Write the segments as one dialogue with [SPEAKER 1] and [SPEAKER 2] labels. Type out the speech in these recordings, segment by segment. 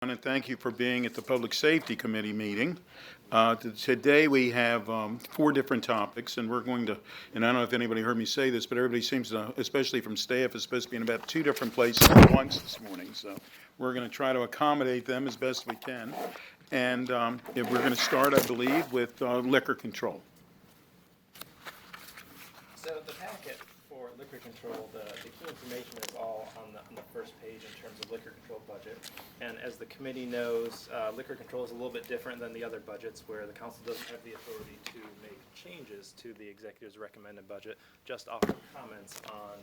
[SPEAKER 1] And thank you for being at the Public Safety Committee meeting. Today we have 4 different topics, and we're going to, and I don't know if anybody heard me say this, but everybody seems to, especially from staff, is supposed to be in about 2 different places at once this morning. So we're going to try to accommodate them as best we can. And we're going to start, I believe, with liquor control.
[SPEAKER 2] So the packet for liquor control, the key information is all on the first page in terms of liquor control budget. And as the committee knows, liquor control is a little bit different than the other budgets where the council doesn't have the authority to make changes to the executive's recommended budget, just offer comments on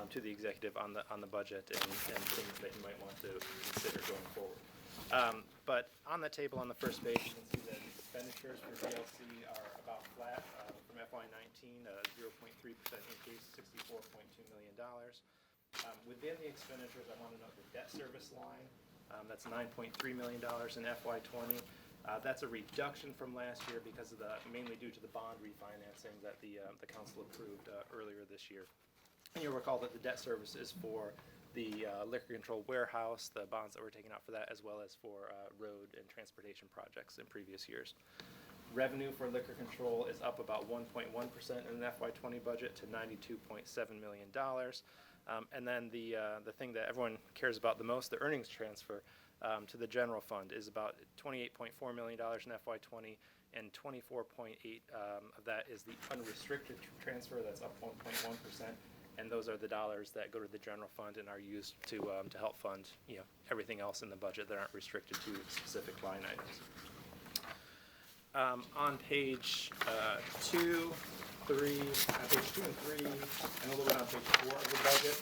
[SPEAKER 2] to the executive on the budget and things that you might want to consider going forward. But on the table on the first page, you can see that expenditures for DLC are about flat from FY19, a 0.3% increase, $64.2 million. Within the expenditures, I want to note the debt service line. That's $9.3 million in FY20. That's a reduction from last year because of mainly due to the bond refinancing that the council approved earlier this year. And you'll recall that the debt service is for the liquor control warehouse, the bonds that were taken out for that, as well as for road and transportation projects in previous years. Revenue for liquor control is up about 1.1% in the FY20 budget to $92.7 million. And then the thing that everyone cares about the most, the earnings transfer to the general fund, is about $28.4 million in FY20, and 24.8 of that is the unrestricted transfer. That's up 1.1%. And those are the dollars that go to the general fund and are used to help fund everything else in the budget that aren't restricted to specific line items. On page 2, 3, page 2 and 3, and a little bit on page 4 of the budget,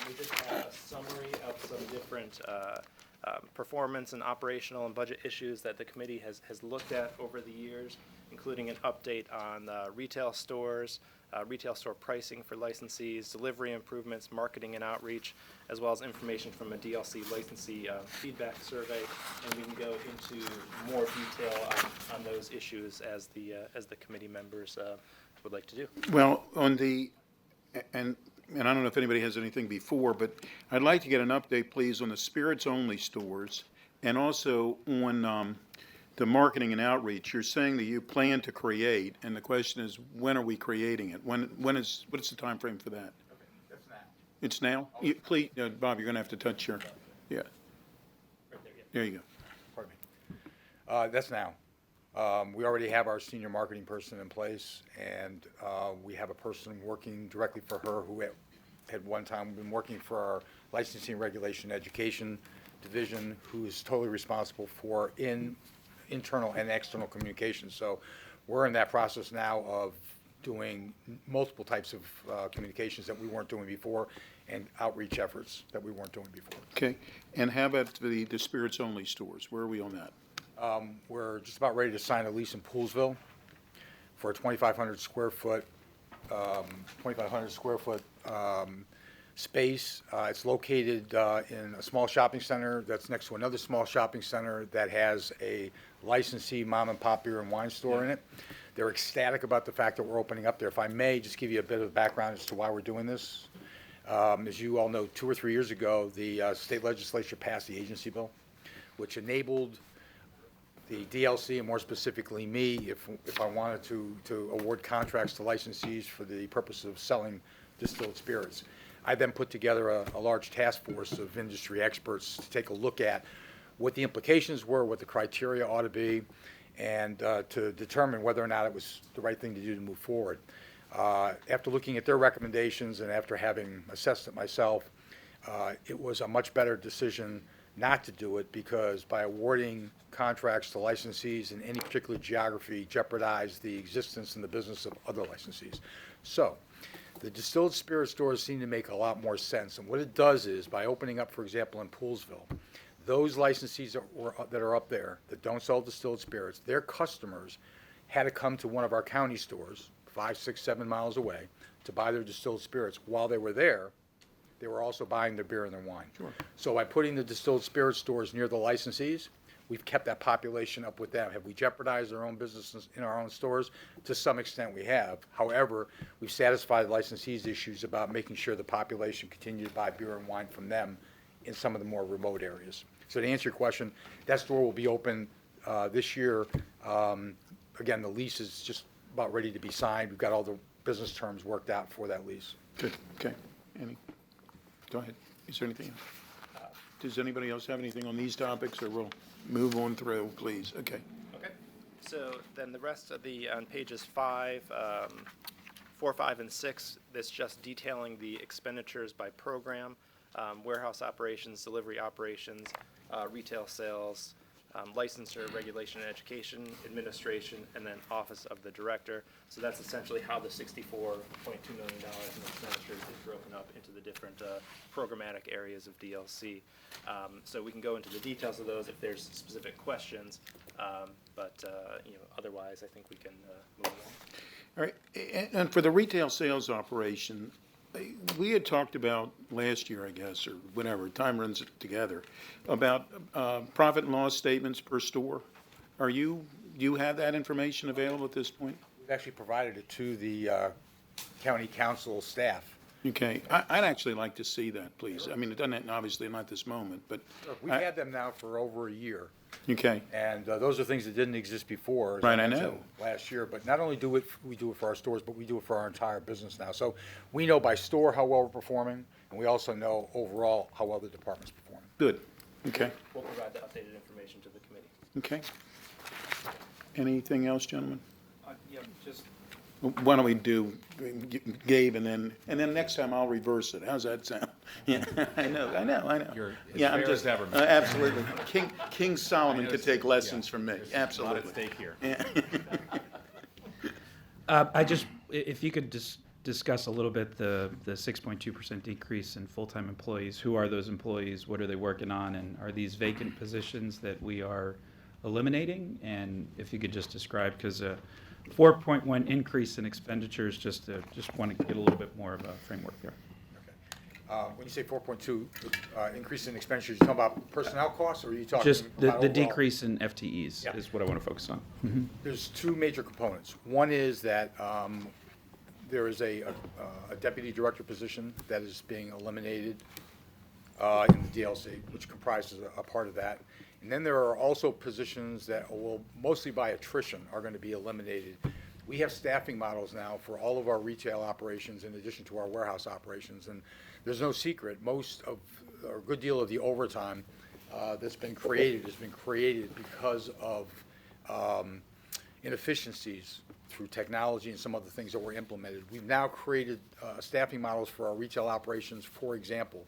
[SPEAKER 2] we just have a summary of some different performance and operational and budget issues that the committee has looked at over the years, including an update on retail stores, retail store pricing for licensees, delivery improvements, marketing and outreach, as well as information from a DLC licensee feedback survey. And we can go into more detail on those issues as the committee members would like to do.
[SPEAKER 1] Well, on the, and I don't know if anybody has anything before, but I'd like to get an update, please, on the spirits-only stores and also on the marketing and outreach. You're saying that you plan to create, and the question is, when are we creating it? What's the time frame for that?
[SPEAKER 3] Okay, that's now.
[SPEAKER 1] It's now? Please, Bob, you're going to have to touch your, yeah.
[SPEAKER 2] Right there, yeah.
[SPEAKER 1] There you go.
[SPEAKER 3] Pardon me. That's now. We already have our senior marketing person in place, and we have a person working directly for her who had one time been working for our licensing, regulation, education division, who is totally responsible for internal and external communications. So we're in that process now of doing multiple types of communications that we weren't doing before, and outreach efforts that we weren't doing before.
[SPEAKER 1] Okay. And how about the spirits-only stores? Where are we on that?
[SPEAKER 3] We're just about ready to sign a lease in Poolesville for a 2,500 square foot space. It's located in a small shopping center that's next to another small shopping center that has a licensee mom and pop beer and wine store in it. They're ecstatic about the fact that we're opening up there. If I may just give you a bit of background as to why we're doing this. As you all know, 2 or 3 years ago, the state legislature passed the agency bill, which enabled the DLC, and more specifically me, if I wanted to award contracts to licensees for the purpose of selling distilled spirits. I then put together a large task force of industry experts to take a look at what the implications were, what the criteria ought to be, and to determine whether or not it was the right thing to do to move forward. After looking at their recommendations and after having assessed it myself, it was a much better decision not to do it, because by awarding contracts to licensees in any particular geography jeopardized the existence and the business of other licensees. So the distilled spirit stores seem to make a lot more sense. And what it does is, by opening up, for example, in Poolesville, those licensees that are up there that don't sell distilled spirits, their customers had to come to one of our county stores 5, 6, 7 miles away to buy their distilled spirits. While they were there, they were also buying their beer and their wine. Sure. So by putting the distilled spirit stores near the licensees, we've kept that population up with them. Have we jeopardized our own businesses in our own stores? To some extent we have. However, we've satisfied the licensees' issues about making sure the population continue to buy beer and wine from them in some of the more remote areas. So to answer your question, that store will be open this year. Again, the lease is just about ready to be signed. We've got all the business terms worked out for that lease.
[SPEAKER 1] Good, okay. Go ahead. Is there anything else? Does anybody else have anything on these topics, or we'll move on through, please? Okay.
[SPEAKER 2] Okay, so then the rest of on pages 4, 5, and 6, that's just detailing the expenditures by program, warehouse operations, delivery operations, retail sales, licensure, regulation and education, administration, and then office of the director. So that's essentially how the $64.2 million in expenditures is broken up into the different programmatic areas of DLC. So we can go into the details of those if there's specific questions, but otherwise I think we can move on.
[SPEAKER 1] All right, and for the retail sales operation, we had talked about last year, I guess, or whenever, time runs together, about profit and loss statements per store. Do you have that information available at this point?
[SPEAKER 3] We've actually provided it to the county council staff.
[SPEAKER 1] Okay, I'd actually like to see that, please. I mean, it doesn't, obviously not this moment, but.
[SPEAKER 3] We've had them now for over a year.
[SPEAKER 1] Okay,
[SPEAKER 3] And those are things that didn't exist before. As
[SPEAKER 1] Right, I
[SPEAKER 3] mentioned
[SPEAKER 1] know.
[SPEAKER 3] Last year, but not only do we do it for our stores, but we do it for our entire business now. So we know by store how well we're performing, and we also know overall how well the department's performing.
[SPEAKER 1] good, okay,
[SPEAKER 2] We'll provide the updated information to the committee.
[SPEAKER 1] okay. Anything else, gentlemen?
[SPEAKER 2] Yeah, just
[SPEAKER 1] Why don't we do Gabe, and then next time I'll reverse it. How's that sound? Yeah, I know.
[SPEAKER 4] You're as
[SPEAKER 1] Yeah, I'm
[SPEAKER 4] fair
[SPEAKER 1] just
[SPEAKER 4] as ever, Mr.
[SPEAKER 1] absolutely. King Solomon could take lessons
[SPEAKER 4] Yeah.
[SPEAKER 1] from me.
[SPEAKER 4] There's a lot
[SPEAKER 1] Absolutely.
[SPEAKER 4] at stake here.
[SPEAKER 5] If you could just discuss a little bit the 6.2% decrease in full-time employees. Who are those employees? What are they working on? And are these vacant positions that we are eliminating? And if you could just describe, because 4.1 increase in expenditures, just want to get a little bit more of a framework there.
[SPEAKER 3] When you say 4.2 increase in expenditures, you talking about personnel costs, or are you talking
[SPEAKER 5] Just
[SPEAKER 3] about
[SPEAKER 5] the
[SPEAKER 3] overall?
[SPEAKER 5] decrease in FTEs
[SPEAKER 3] Yeah.
[SPEAKER 5] is what I want to focus on.
[SPEAKER 3] There's two major components. One is that there is a deputy director position that is being eliminated in the DLC, which comprises a part of that. And then there are also positions that will, mostly by attrition, are going to be eliminated. We have staffing models now for all of our retail operations in addition to our warehouse operations. And there's no secret, most of, or a good deal of the overtime that's been created has been created because of inefficiencies through technology and some other things that were implemented. We've now created staffing models for our retail operations, for example,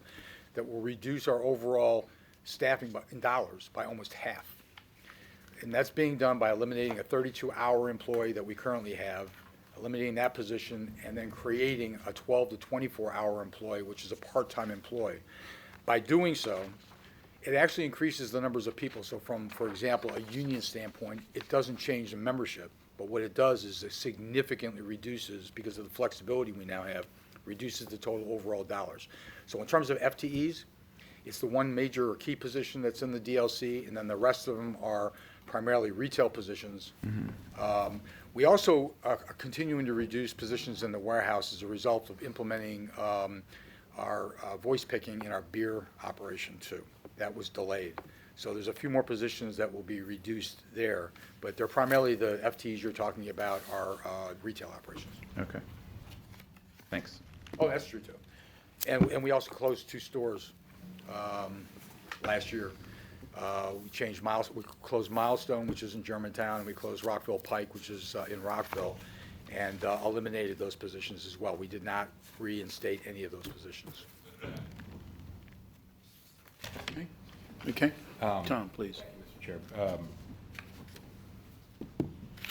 [SPEAKER 3] that will reduce our overall staffing in dollars by almost half. And that's being done by eliminating a 32-hour employee that we currently have, eliminating that position, and then creating a 12 to 24-hour employee, which is a part-time employee. By doing so, it actually increases the numbers of people. So from, for example, a union standpoint, it doesn't change the membership, but what it does is it significantly reduces, because of the flexibility we now have, reduces the total overall dollars. So in terms of FTEs, it's the one major or key position that's in the DLC, and then the rest of them are primarily retail positions. We also are continuing to reduce positions in the warehouse as a result of implementing our voice picking in our beer operation too. That was delayed. So there's a few more positions that will be reduced there, but they're primarily the FTEs you're talking about are retail operations.
[SPEAKER 5] Okay. Thanks.
[SPEAKER 3] Oh, that's true too. And we also closed 2 stores last year. We closed Milestone, which is in Germantown, and we closed Rockville Pike, which is in Rockville, and eliminated those positions as well. We did not reinstate any of those positions.
[SPEAKER 1] Okay, Tom, please.
[SPEAKER 4] Mr. Chair.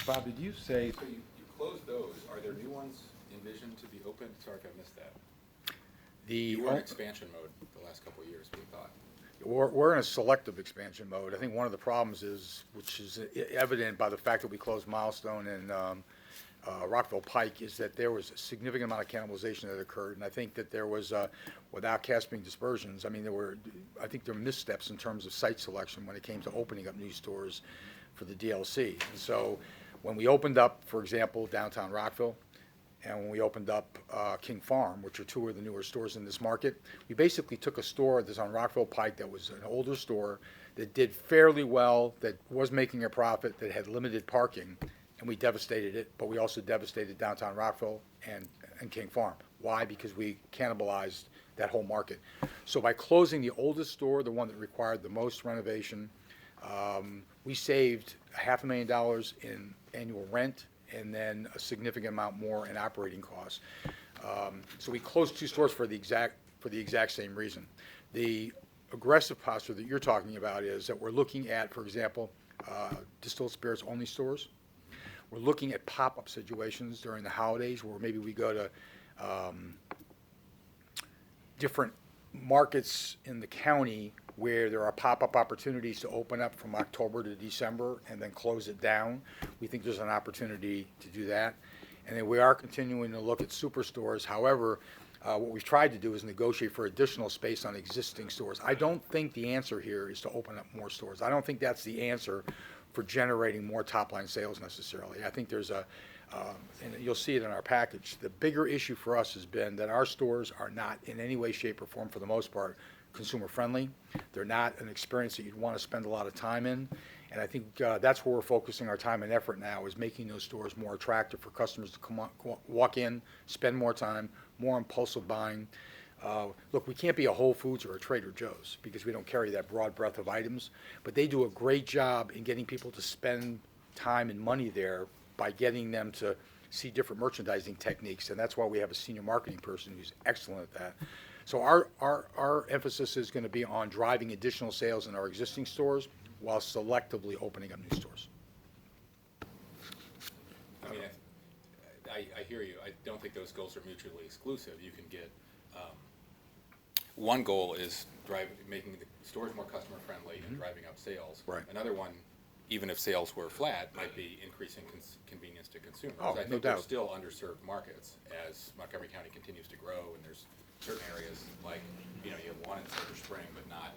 [SPEAKER 4] Bob, did you say, so you closed those, are there new ones envisioned to be open? Sorry if I missed that. You were in expansion mode the last couple of years, we thought.
[SPEAKER 3] We're in a selective expansion mode. I think one of the problems is, which is evident by the fact that we closed Milestone and Rockville Pike, is that there was a significant amount of cannibalization that occurred, and I think that there was, without casting dispersions, I think there were missteps in terms of site selection when it came to opening up new stores for the DLC. And so when we opened up, for example, downtown Rockville, and when we opened up King Farm, which are 2 of the newer stores in this market, we basically took a store that's on Rockville Pike that was an older store that did fairly well, that was making a profit, that had limited parking, and we devastated it, but we also devastated downtown Rockville and King Farm. Why? Because we cannibalized that whole market. So by closing the oldest store, the one that required the most renovation, we saved $500,000 in annual rent and then a significant amount more in operating costs. So we closed 2 stores for the exact same reason. The aggressive posture that you're talking about is that we're looking at, for example, distilled spirits only stores. We're looking at pop-up situations during the holidays where maybe we go to different markets in the county where there are pop-up opportunities to open up from October to December and then close it down. We think there's an opportunity to do that. And then we are continuing to look at superstores. However, what we've tried to do is negotiate for additional space on existing stores. I don't think the answer here is to open up more stores. I don't think that's the answer for generating more top-line sales necessarily. I think there's and you'll see it in our package, the bigger issue for us has been that our stores are not in any way, shape, or form, for the most part, consumer-friendly. They're not an experience that you'd want to spend a lot of time in. And I think that's where we're focusing our time and effort now, is making those stores more attractive for customers to walk in, spend more time, more impulsive buying. Look, we can't be a Whole Foods or a Trader Joe's because we don't carry that broad breadth of items, but they do a great job in getting people to spend time and money there by getting them to see different merchandising techniques, and that's why we have a senior marketing person who's excellent at that. So our emphasis is going to be on driving additional sales in our existing stores while selectively opening up new stores.
[SPEAKER 4] I mean, I hear you. I don't think those goals are mutually exclusive. You can get, one goal is making the stores more customer friendly and driving up sales.
[SPEAKER 3] Right.
[SPEAKER 4] Another one, even if sales were flat, might be increasing convenience to consumers.
[SPEAKER 3] Oh,
[SPEAKER 4] I think
[SPEAKER 3] no
[SPEAKER 4] they're
[SPEAKER 3] doubt.
[SPEAKER 4] still underserved markets as Montgomery County continues to grow, and there's certain areas like, you have one in Silver Spring, but not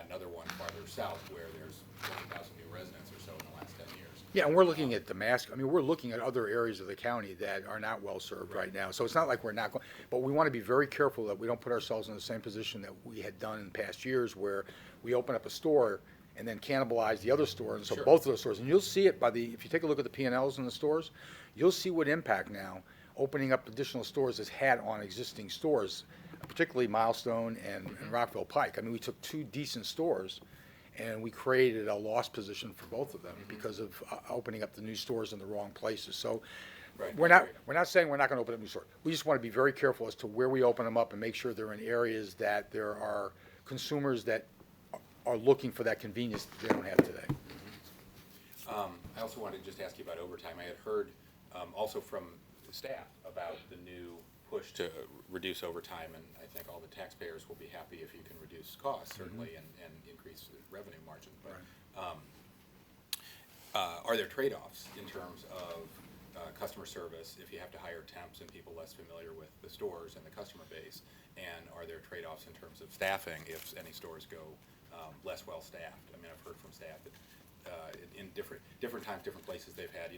[SPEAKER 4] another one farther south where there's 20,000 new residents or so in the last 10 years.
[SPEAKER 3] Yeah, and we're looking at we're looking at other areas of the county that are not well served right now. So it's not like we're not going, but we want to be very careful that we don't put ourselves in the same position that we had done in past years where we open up a store and then cannibalize the other store. And so
[SPEAKER 4] Sure.
[SPEAKER 3] both of those stores, and you'll see it if you take a look at the P&Ls in the stores, you'll see what impact now opening up additional stores has had on existing stores, particularly Milestone and Rockville Pike. I mean, we took 2 decent stores and we created a loss position for both of them because of opening up the new stores in the wrong places. So
[SPEAKER 4] Right.
[SPEAKER 3] we're not saying we're not going to open up new stores. We just want to be very careful as to where we open them up and make sure they're in areas that there are consumers that are looking for that convenience that they don't have today.
[SPEAKER 4] I also wanted to just ask you about overtime. I had heard also from staff about the new push to reduce overtime, and I think all the taxpayers will be happy if you can reduce costs, certainly, and increase the revenue margin. But are there trade-offs in terms of customer service if you have to hire temps and people less familiar with the stores and the customer base? And are there trade-offs in terms of staffing if any stores go less well-staffed? I mean, I've heard from staff that in different times, different places, they've had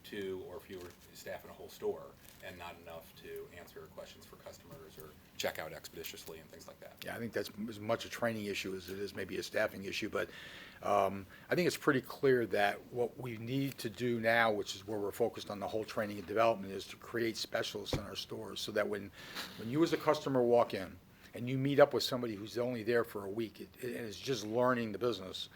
[SPEAKER 4] 2 or fewer staff in a whole store and not enough to answer questions for customers or check out expeditiously and things like that.
[SPEAKER 3] Yeah, I think that's as much a training issue as it is maybe a staffing issue, but I think it's pretty clear that what we need to do now, which is where we're focused on the whole training and development, is to create specialists in our stores so that when you as a customer walk in and you meet up with somebody who's only there for a week and is just learning the business,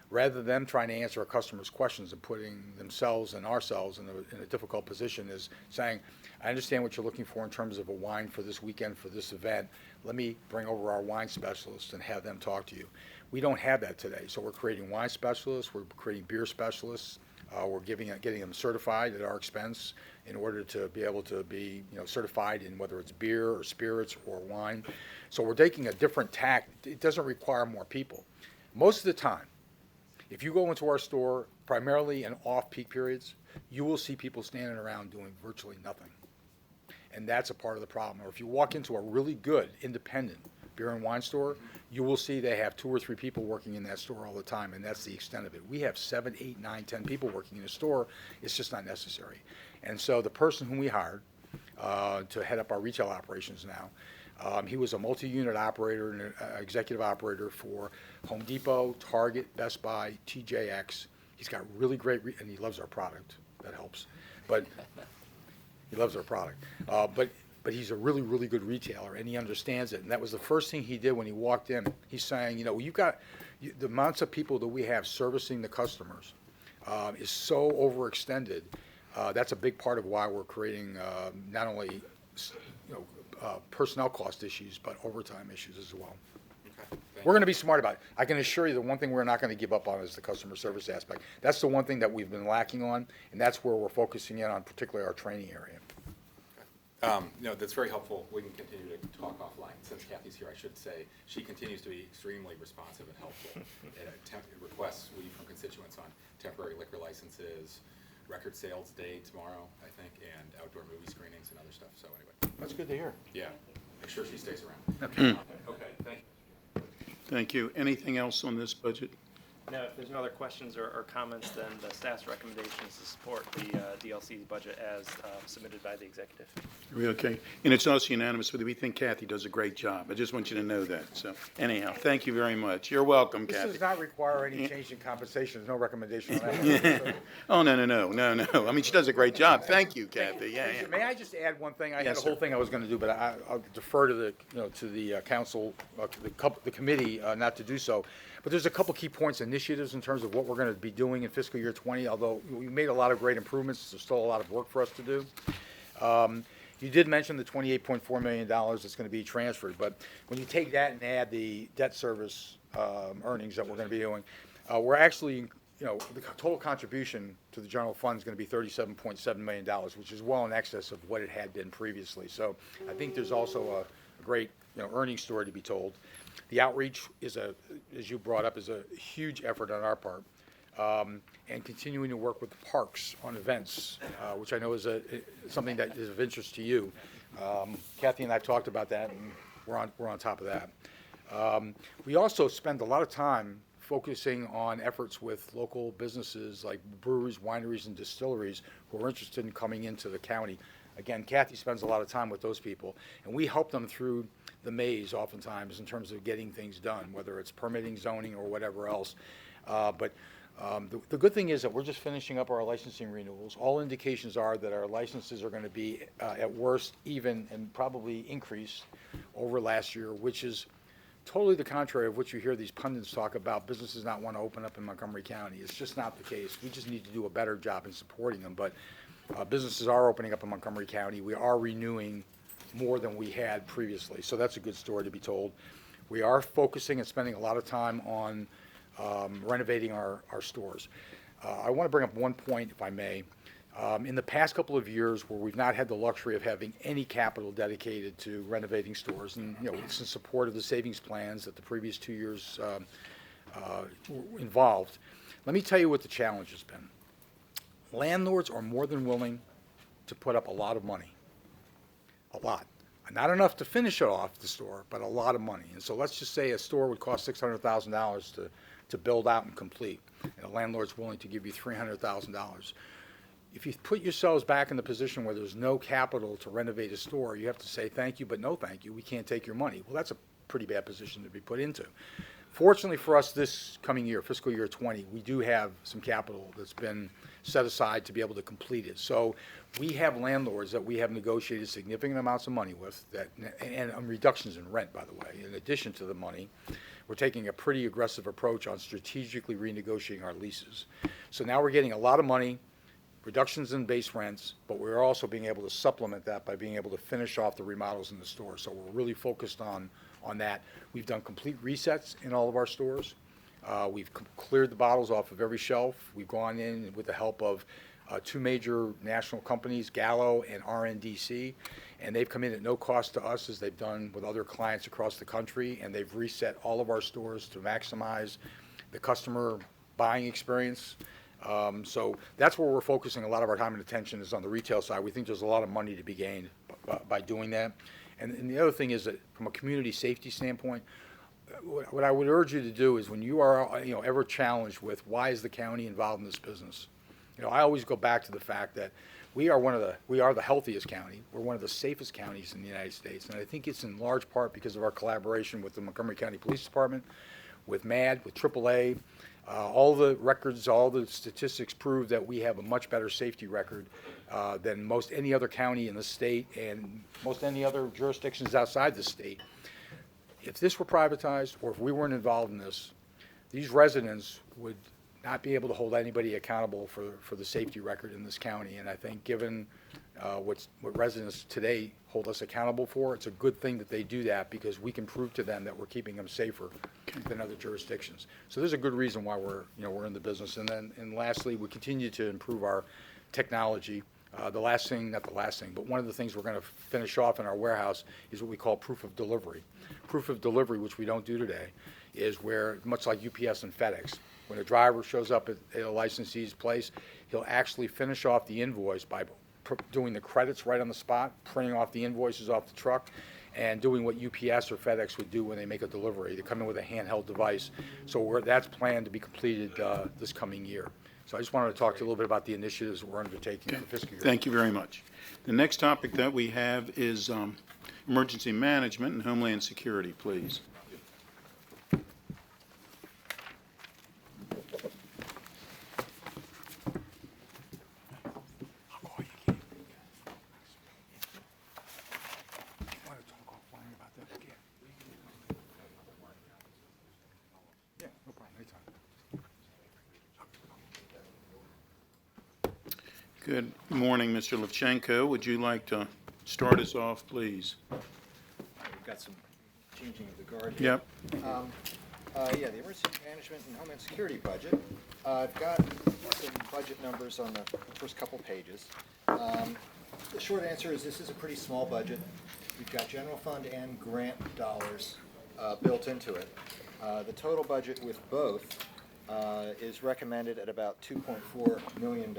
[SPEAKER 3] rather than them trying to answer a customer's questions and putting themselves and ourselves in a difficult position, is saying, I understand what you're looking for in terms of a wine for this weekend, for this event. Let me bring over our wine specialists and have them talk to you. We don't have that today, so we're creating wine specialists, we're creating beer specialists, we're getting them certified at our expense in order to be able to be certified in whether it's beer or spirits or wine. So we're taking a different tack. It doesn't require more people. Most of the time, if you go into our store, primarily in off-peak periods, you will see people standing around doing virtually nothing. And that's a part of the problem. Or if you walk into a really good, independent beer and wine store, you will see they have 2 or 3 people working in that store all the time, and that's the extent of it. We have 7, 8, 9, 10 people working in a store. It's just not necessary. And so the person whom we hired to head up our retail operations now, He was a multi-unit operator and executive operator for Home Depot, Target, Best Buy, TJX. He's got really great, and he loves our product. That helps. But he loves our product. But he's a really, really good retailer, and he understands it. And that was the first thing he did when he walked in. He's saying, the amounts of people that we have servicing the customers is so overextended. That's a big part of why we're creating not only personnel cost issues, but overtime issues as well.
[SPEAKER 4] Okay,
[SPEAKER 3] We're going to be smart about it. I can assure you the one thing we're not going to give up on is the customer service aspect. That's the one thing that we've been lacking on, and that's where we're focusing in on, particularly our training area.
[SPEAKER 4] No, that's very helpful. We can continue to talk offline. Since Kathy's here, I should say, she continues to be extremely responsive and helpful. Requests we from constituents on temporary liquor licenses, record sales day tomorrow, I think, and outdoor movie screenings and other stuff. So anyway.
[SPEAKER 3] That's good to hear.
[SPEAKER 4] Yeah, make sure she stays around. Okay, thank you.
[SPEAKER 1] Thank you. Anything else on this budget?
[SPEAKER 2] Now, if there's no other questions or comments, then the staff's recommendation is to support the DLC's budget as submitted by the executive.
[SPEAKER 1] Are we okay? And it's also unanimous, but we think Kathy does a great job. I just want you to know that. So anyhow, thank you very much. You're welcome,
[SPEAKER 3] This
[SPEAKER 1] Kathy.
[SPEAKER 3] does not require any change in compensation. There's no recommendation on that.
[SPEAKER 1] Oh, no. I mean, she does a great job. Thank you, Kathy. Yeah.
[SPEAKER 3] May I just add one thing? I had
[SPEAKER 1] Yes,
[SPEAKER 3] a whole
[SPEAKER 1] sir.
[SPEAKER 3] thing I was going to do, but I'll defer to the council, the committee, not to do so. But there's a couple key points, initiatives in terms of what we're going to be doing in fiscal year 20. Although we made a lot of great improvements, there's still a lot of work for us to do. You did mention the $28.4 million that's going to be transferred, but when you take that and add the debt service earnings that we're going to be doing, we're actually, the total contribution to the general fund is going to be $37.7 million, which is well in excess of what it had been previously. So I think there's also a great, earnings story to be told. The outreach is as you brought up, is a huge effort on our part. And continuing to work with the parks on events, which I know is something that is of interest to you. Kathy and I talked about that, and we're on top of that. We also spend a lot of time focusing on efforts with local businesses like breweries, wineries, and distilleries who are interested in coming into the county. Again, Kathy spends a lot of time with those people, and we help them through the maze oftentimes in terms of getting things done, whether it's permitting, zoning, or whatever else. But the good thing is that we're just finishing up our licensing renewals. All indications are that our licenses are going to be, at worst, even and probably increase over last year, which is totally the contrary of what you hear these pundits talk about, businesses not want to open up in Montgomery County. It's just not the case. We just need to do a better job in supporting them. But businesses are opening up in Montgomery County. We are renewing more than we had previously, so that's a good story to be told. We are focusing and spending a lot of time on renovating our stores. I want to bring up one point, if I may. In the past couple of years where we've not had the luxury of having any capital dedicated to renovating stores, and it's in support of the savings plans that the previous 2 years involved, let me tell you what the challenge has been. Landlords are more than willing to put up a lot of money. A lot. Not enough to finish it off the store, but a lot of money. And so let's just say a store would cost $600,000 to build out and complete, and a landlord's willing to give you $300,000. If you put yourselves back in the position where there's no capital to renovate a store, you have to say thank you, but no thank you. We can't take your money. Well, that's a pretty bad position to be put into. Fortunately for us this coming year, fiscal year 20, we do have some capital that's been set aside to be able to complete it. So we have landlords that we have negotiated significant amounts of money with, and reductions in rent, by the way. In addition to the money, we're taking a pretty aggressive approach on strategically renegotiating our leases. So now we're getting a lot of money, reductions in base rents, but we're also being able to supplement that by being able to finish off the remodels in the store. So we're really focused on that. We've done complete resets in all of our stores. We've cleared the bottles off of every shelf. We've gone in with the help of two major national companies, Gallo and RNDC, and they've come in at no cost to us, as they've done with other clients across the country, and they've reset all of our stores to maximize the customer buying experience. So that's where we're focusing a lot of our time and attention, is on the retail side. We think there's a lot of money to be gained by doing that. And the other thing is that from a community safety standpoint, what I would urge you to do is, when you are ever challenged with why is the county involved in this business, You know, I always go back to the fact that we are the healthiest county. We're one of the safest counties in the United States. And I think it's in large part because of our collaboration with the Montgomery County Police Department, with MAD, with AAA. All the records, all the statistics prove that we have a much better safety record than most any other county in the state and most any other jurisdictions outside the state. If this were privatized, or if we weren't involved in this, these residents would not be able to hold anybody accountable for the safety record in this county. And I think given what residents today hold us accountable for, it's a good thing that they do that, because we can prove to them that we're keeping them safer than other jurisdictions. So there's a good reason why we're in the business. And lastly, we continue to improve our technology. Not the last thing, but one of the things we're going to finish off in our warehouse is what we call proof of delivery. Proof of delivery, which we don't do today, is where, much like UPS and FedEx, when a driver shows up at a licensee's place, he'll actually finish off the invoice by doing the credits right on the spot, printing off the invoices off the truck, and doing what UPS or FedEx would do when they make a delivery. They come in with a handheld device. So that's planned to be completed this coming year. So I just wanted to talk to you a little bit about the initiatives we're undertaking for the fiscal year.
[SPEAKER 1] Thank you very much. The next topic that we have is emergency management and homeland security, please. Good morning, Mr. Levchenko. Would you like to start us off, please?
[SPEAKER 6] We've got some changing of the guard here.
[SPEAKER 1] Yep.
[SPEAKER 6] Yeah, the emergency management and homeland security budget. I've got some budget numbers on the first couple pages. The short answer is this is a pretty small budget. We've got general fund and grant dollars built into it. The total budget with both is recommended at about $2.4 million.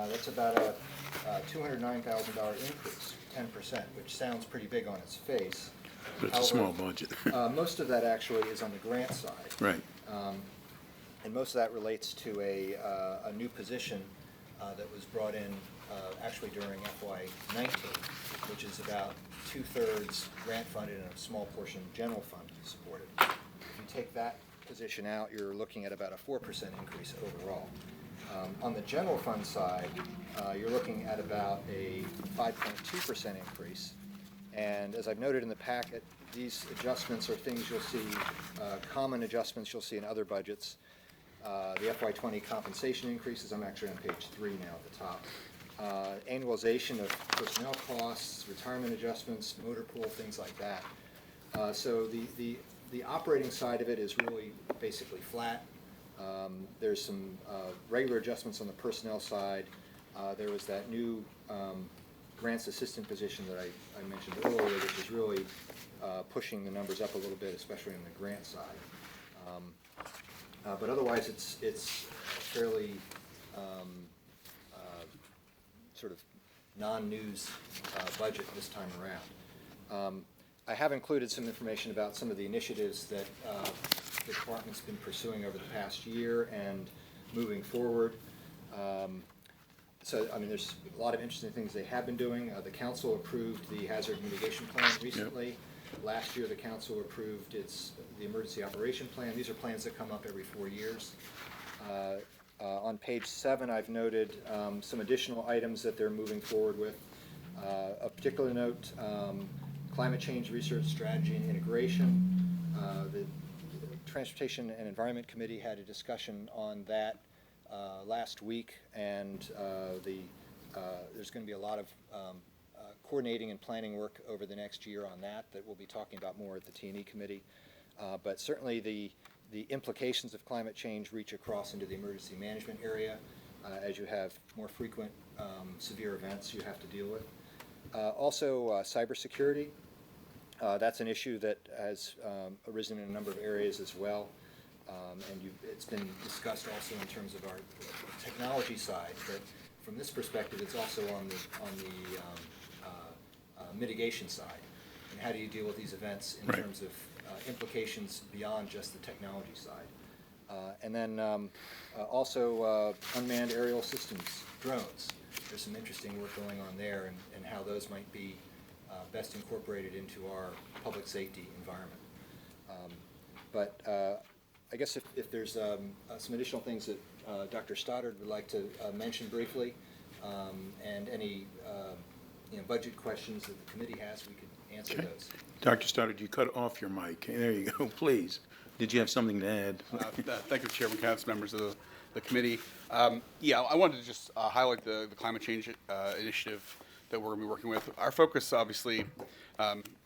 [SPEAKER 6] That's about a $209,000 increase, 10%, which sounds pretty big on its face.
[SPEAKER 1] But it's a small budget.
[SPEAKER 6] Most of that actually is on the grant side.
[SPEAKER 1] Right.
[SPEAKER 6] And most of that relates to a new position that was brought in actually during FY19, which is about 2/3 grant funded and a small portion general fund supported. If you take that position out, you're looking at about a 4% increase overall. On the general fund side, you're looking at about a 5.2% increase. And as I've noted in the packet, these adjustments are things you'll see, common adjustments you'll see in other budgets. The FY20 compensation increases, I'm actually on page 3 now at the top. Annualization of personnel costs, retirement adjustments, motor pool, things like that. So the operating side of it is really basically flat. There's some regular adjustments on the personnel side. There was that new grants assistant position that I mentioned earlier, which is really pushing the numbers up a little bit, especially on the grant side. But otherwise, it's fairly sort of non-news budget this time around. I have included some information about some of the initiatives that the department's been pursuing over the past year and moving forward. So, I mean, there's a lot of interesting things they have been doing. The council approved the hazard mitigation plan recently. Yep. Last year, the council approved the emergency operation plan. These are plans that come up every 4 years. On page 7, I've noted some additional items that they're moving forward with. Of particular note, climate change research strategy and integration. The Transportation and Environment Committee had a discussion on that last week, and there's going to be a lot of coordinating and planning work over the next year on that we'll be talking about more at the T&E Committee. But certainly the implications of climate change reach across into the emergency management area as you have more frequent severe events you have to deal with. Also, cybersecurity. That's an issue that has arisen in a number of areas as well, and it's been discussed also in terms of our technology side. But from this perspective, it's also on the mitigation side. And how do you deal with these events in terms of implications beyond just the technology side? And then also unmanned aerial systems, drones. There's some interesting work going on there and how those might be best incorporated into our public safety environment. But I guess if there's some additional things that Dr. Stoddard would like to mention briefly, and any budget questions that the committee has, we could answer
[SPEAKER 1] Okay.
[SPEAKER 6] those.
[SPEAKER 1] Dr. Stoddard, you cut off your mic. There you go, please. Did you have something to add?
[SPEAKER 7] Thank you, Chairman Katz, members of the committee. Yeah, I wanted to just highlight the climate change initiative that we're going to be working with. Our focus, obviously,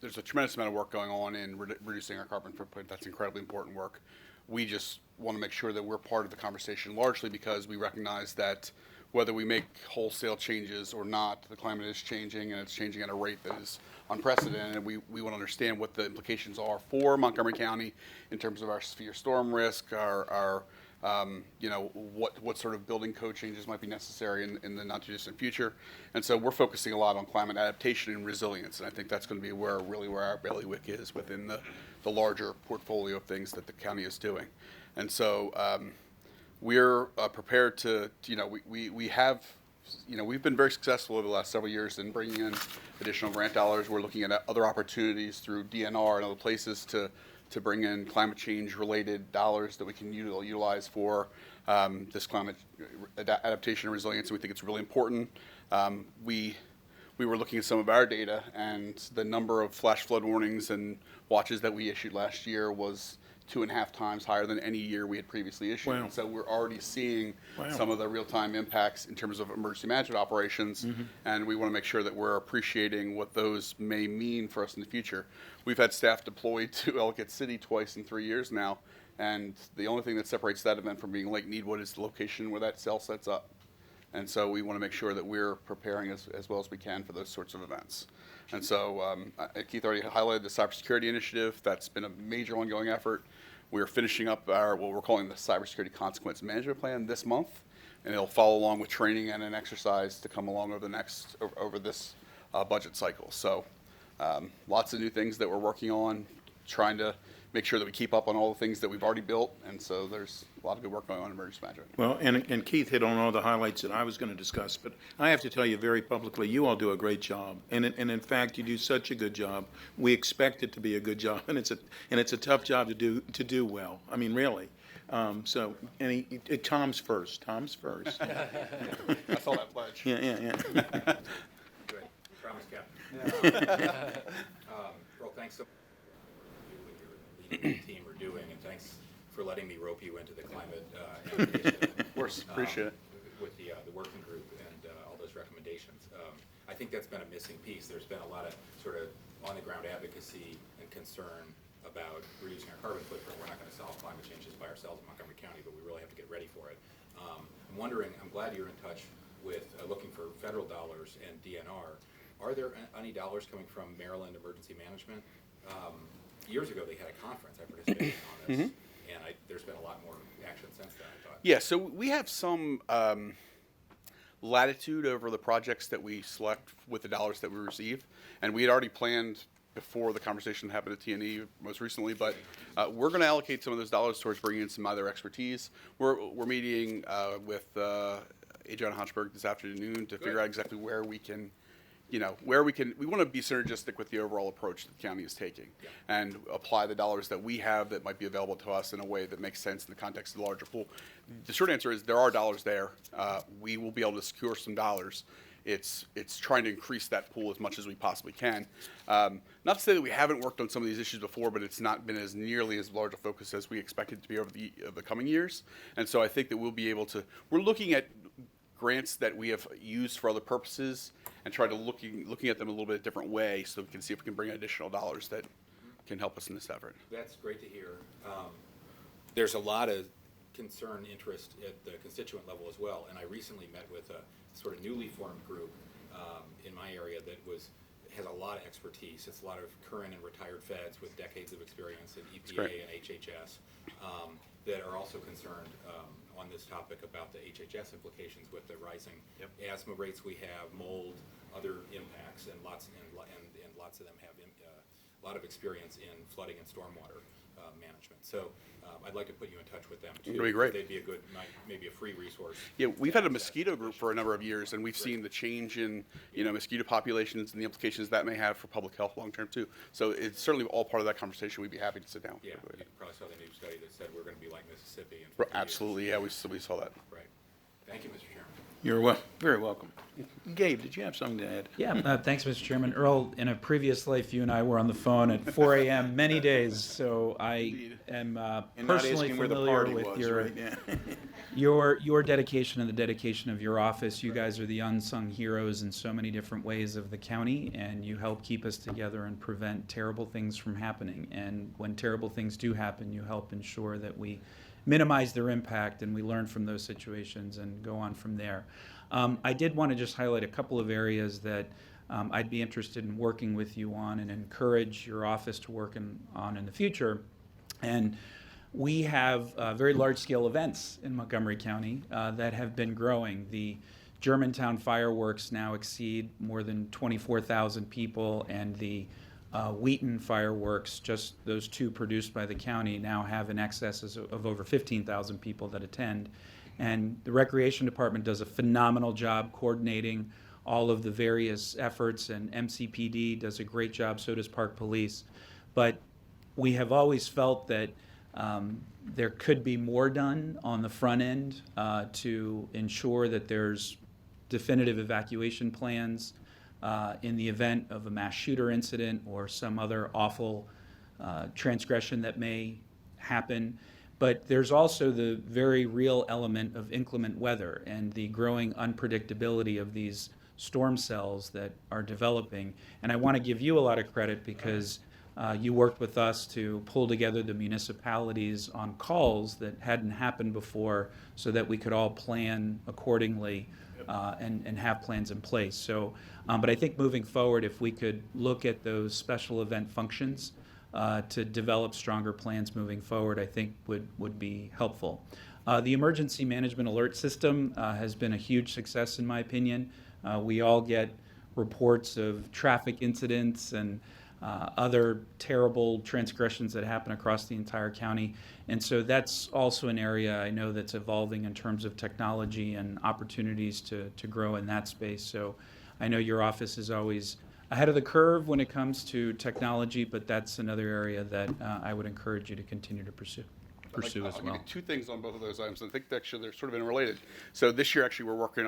[SPEAKER 7] there's a tremendous amount of work going on in reducing our carbon footprint. That's incredibly important work. We just want to make sure that we're part of the conversation, largely because we recognize that whether we make wholesale changes or not, the climate is changing, and it's changing at a rate that is unprecedented. And we want to understand what the implications are for Montgomery County in terms of our severe storm risk, our what sort of building code changes might be necessary in the not too distant future. And so we're focusing a lot on climate adaptation and resilience, and I think that's going to be where our bailiwick is within the larger portfolio of things that the county is doing. And so we're prepared to, we have, we've been very successful over the last several years in bringing in additional grant dollars. We're looking at other opportunities through DNR and other places to bring in climate change related dollars that we can utilize for this climate adaptation and resilience. And we think it's really important. We were looking at some of our data, and the number of flash flood warnings and watches that we issued last year was 2.5 times higher than any year we had previously issued.
[SPEAKER 1] Wow.
[SPEAKER 7] And so we're already seeing
[SPEAKER 1] Wow.
[SPEAKER 7] some of the real-time impacts in terms of emergency management operations, and we want to make sure that we're appreciating what those may mean for us in the future. We've had staff deployed to Ellicott City twice in 3 years now, and the only thing that separates that event from being Lake Needwood is the location where that cell sets up. And so we want to make sure that we're preparing as well as we can for those sorts of events. And so Keith already highlighted the cybersecurity initiative. That's been a major ongoing effort. We're finishing up what we're calling the cybersecurity consequence management plan this month, and it'll follow along with training and an exercise to come along over this budget cycle. So lots of new things that we're working on, trying to make sure that we keep up on all the things that we've already built, and so there's a lot of good work going on in emergency management.
[SPEAKER 1] Well, and Keith hit on all the highlights that I was going to discuss, but I have to tell you very publicly, you all do a great job, and in fact, you do such a good job. We expect it to be a good job, and it's a tough job to do well. I mean, really. So, Tom's first.
[SPEAKER 7] I saw that pledge.
[SPEAKER 1] Yeah.
[SPEAKER 4] Good. Promise, Captain. Well, thanks so what your leading team are doing, and thanks for letting me rope you into the climate adaptation.
[SPEAKER 7] Of course, appreciate it.
[SPEAKER 4] With the working group and all those recommendations. I think that's been a missing piece. There's been a lot of sort of on-the-ground advocacy and concern about reducing our carbon footprint. We're not going to solve climate changes by ourselves in Montgomery County, but we really have to get ready for it. I'm wondering, I'm glad you're in touch with looking for federal dollars and DNR. Are there any dollars coming from Maryland Emergency Management? Years ago, they had a conference. I participated on this, and there's been a lot more action since then, I thought.
[SPEAKER 7] Yeah, so we have some latitude over the projects that we select with the dollars that we receive, and we had already planned before the conversation happened at T&E most recently, but we're going to allocate some of those dollars towards bringing in some other expertise. We're meeting with Adriana Hochberg this afternoon to figure out exactly where we can, we want to be synergistic with the overall approach that the county is taking and apply the dollars that we have that might be available to us in a way that makes sense in the context of the larger pool. The short answer is there are dollars there. We will be able to secure some dollars. It's trying to increase that pool as much as we possibly can. Not to say that we haven't worked on some of these issues before, but it's not been as nearly as large a focus as we expected to be over the coming years. And so I think that we'll be able to, we're looking at grants that we have used for other purposes and try to looking at them a little bit different way so we can see if we can bring in additional dollars that can help us in this effort.
[SPEAKER 4] That's great to hear. There's a lot of concern, interest at the constituent level as well, and I recently met with a sort of newly formed group in my area that has a lot of expertise. It's a lot of current and retired feds with decades of experience in EPA and HHS that are also concerned on this topic about the HHS implications with the rising asthma rates we have, mold, other impacts, and lots of them have a lot of experience in flooding and stormwater. management. So I'd like to put you in touch with them too.
[SPEAKER 7] That'd be great.
[SPEAKER 4] They'd be a good, maybe a free resource.
[SPEAKER 7] Yeah, we've had a mosquito group for a number of years, and we've seen the change in, mosquito populations and the implications that may have for public health long-term too. So it's certainly all part of that conversation. We'd be happy to sit down.
[SPEAKER 4] Yeah, you probably saw the new study that said we're going to be like Mississippi in 50 years.
[SPEAKER 7] Absolutely, yeah, we saw that.
[SPEAKER 4] Right. Thank you, Mr. Chairman.
[SPEAKER 1] You're very welcome. Gabe, did you have something to add?
[SPEAKER 5] Yeah, thanks, Mr. Chairman. Earl, in a previous life, you and I were on the phone at 4 a.m. many days, so I am
[SPEAKER 1] And not
[SPEAKER 5] personally
[SPEAKER 1] asking where the
[SPEAKER 5] familiar
[SPEAKER 1] party
[SPEAKER 5] with
[SPEAKER 1] was,
[SPEAKER 5] your
[SPEAKER 1] right? Yeah.
[SPEAKER 5] your dedication and the dedication of your office. You guys are the unsung heroes in so many different ways of the county, and you help keep us together and prevent terrible things from happening. And when terrible things do happen, you help ensure that we minimize their impact and we learn from those situations and go on from there. I did want to just highlight a couple of areas that I'd be interested in working with you on and encourage your office to work on in the future. And we have very large-scale events in Montgomery County that have been growing. The Germantown fireworks now exceed more than 24,000 people, and the Wheaton fireworks, just those two produced by the county, now have in excess of over 15,000 people that attend. And the Recreation Department does a phenomenal job coordinating all of the various efforts, and MCPD does a great job, so does Park Police. But we have always felt that there could be more done on the front end to ensure that there's definitive evacuation plans in the event of a mass shooter incident or some other awful transgression that may happen. But there's also the very real element of inclement weather and the growing unpredictability of these storm cells that are developing. And I want to give you a lot of credit because you worked with us to pull together the municipalities on calls that hadn't happened before so that we could all plan accordingly and have plans in place. So, but I think moving forward, if we could look at those special event functions to develop stronger plans moving forward, I think would be helpful. The emergency management alert system has been a huge success in my opinion. We all get reports of traffic incidents and other terrible transgressions that happen across the entire county. And so that's also an area I know that's evolving in terms of technology and opportunities to grow in that space. So I know your office is always ahead of the curve when it comes to technology, but that's another area that I would encourage you to continue to pursue
[SPEAKER 7] I'll
[SPEAKER 5] as
[SPEAKER 7] give
[SPEAKER 5] well.
[SPEAKER 7] you two things on both of those items. I think actually they're sort of interrelated. So this year, actually, we're working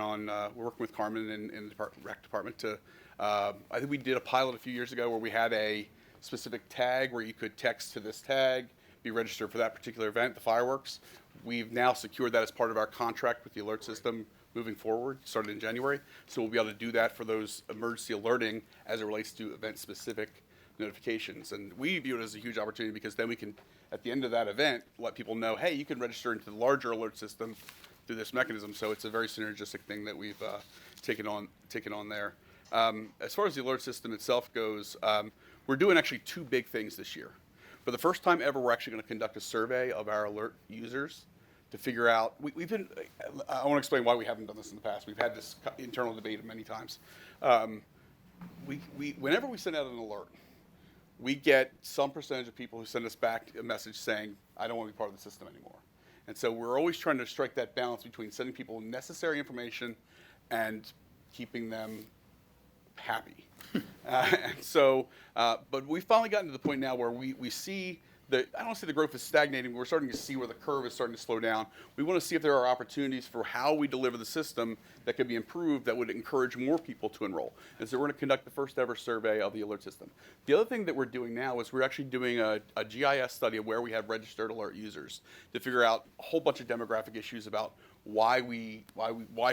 [SPEAKER 7] with Carmen in the rec department to. I think we did a pilot a few years ago where we had a specific tag where you could text to this tag, be registered for that particular event, the fireworks. We've now secured that as part of our contract with the alert system moving forward, started in January. So we'll be able to do that for those emergency alerting as it relates to event-specific notifications. And we view it as a huge opportunity because then we can, at the end of that event, let people know, hey, you can register into the larger alert system through this mechanism. So it's a very synergistic thing that we've taken on there. As far as the alert system itself goes, we're doing actually two big things this year. For the first time ever, we're actually going to conduct a survey of our alert users to figure out, I want to explain why we haven't done this in the past. We've had this internal debate many times. Whenever we send out an alert, we get some percentage of people who send us back a message saying, I don't want to be part of the system anymore. And so we're always trying to strike that balance between sending people necessary information and keeping them happy. But we've finally gotten to the point now where we see I don't want to say the growth is stagnating, but we're starting to see where the curve is starting to slow down. We want to see if there are opportunities for how we deliver the system that could be improved that would encourage more people to enroll. And so we're going to conduct the first ever survey of the alert system. The other thing that we're doing now is we're actually doing a GIS study of where we have registered alert users to figure out a whole bunch of demographic issues about why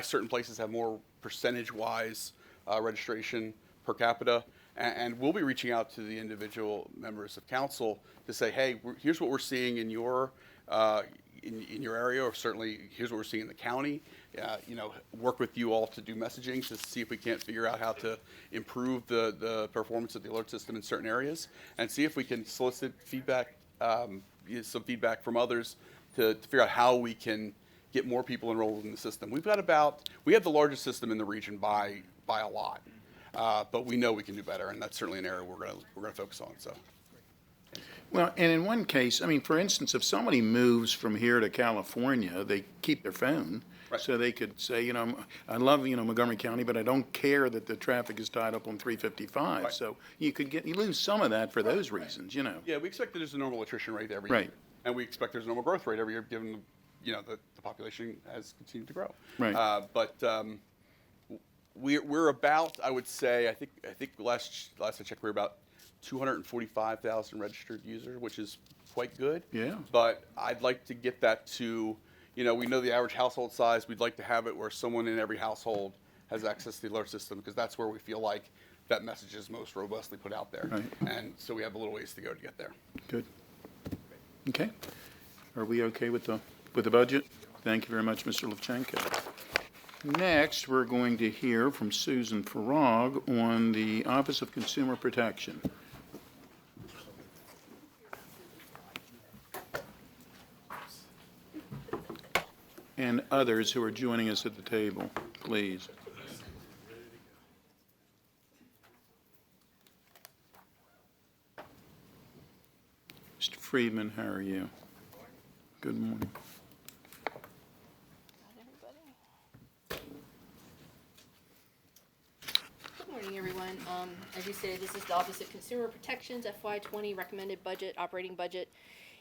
[SPEAKER 7] certain places have more percentage-wise registration per capita. And we'll be reaching out to the individual members of council to say, hey, here's what we're seeing in your area, or certainly here's what we're seeing in the county. Work with you all to do messaging to see if we can't figure out how to improve the performance of the alert system in certain areas, and see if we can solicit feedback, some feedback from others to figure out how we can get more people enrolled in the system. We have the largest system in the region by a lot. But we know we can do better, and that's certainly an area we're going to focus on. So,
[SPEAKER 1] Well, and in one case, I mean, for instance, if somebody moves from here to California, they keep their phone.
[SPEAKER 7] Right.
[SPEAKER 1] So they could say, I love, Montgomery County, but I don't care that the traffic is tied up on 355.
[SPEAKER 7] Right.
[SPEAKER 1] So you lose some of that for those reasons,
[SPEAKER 7] Yeah, we expect that there's a normal attrition rate every year.
[SPEAKER 1] Right.
[SPEAKER 7] And we expect there's a normal growth rate every year, given, the population has continued to grow.
[SPEAKER 1] Right.
[SPEAKER 7] We're about, I would say, I think last I checked, we were about 245,000 registered users, which is quite good.
[SPEAKER 1] Yeah.
[SPEAKER 7] But I'd like to get that to, we know the average household size. We'd like to have it where someone in every household has access to the alert system, because that's where we feel like that message is most robustly put out there.
[SPEAKER 1] Right.
[SPEAKER 7] And so we have a little ways to go to get there.
[SPEAKER 1] Good. Okay. Are we okay with the budget? Thank you very much, Mr. Levchenko. Next, we're going to hear from Susan Farag on the Office of Consumer Protection. And others who are joining us at the table, please. Mr. Friedman, how are you? Good morning.
[SPEAKER 8] Good morning, everyone. As you said, this is the Office of Consumer Protection's FY20 recommended budget, operating budget.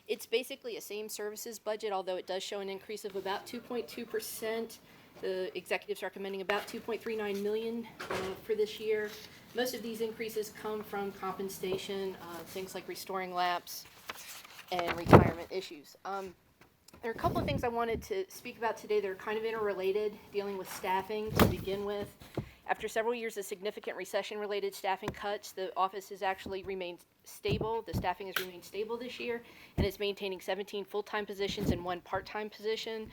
[SPEAKER 8] It's basically a same services budget, although it does show an increase of about 2.2%. The executive's recommending about 2.39 million for this year. Most of these increases come from compensation, things like restoring lapse and retirement issues. There are a couple of things I wanted to speak about today that are kind of interrelated, dealing with staffing to begin with. After several years of significant recession-related staffing cuts, the office has actually remained stable. The staffing has remained stable this year, and it's maintaining 17 full-time positions and 1 part-time position.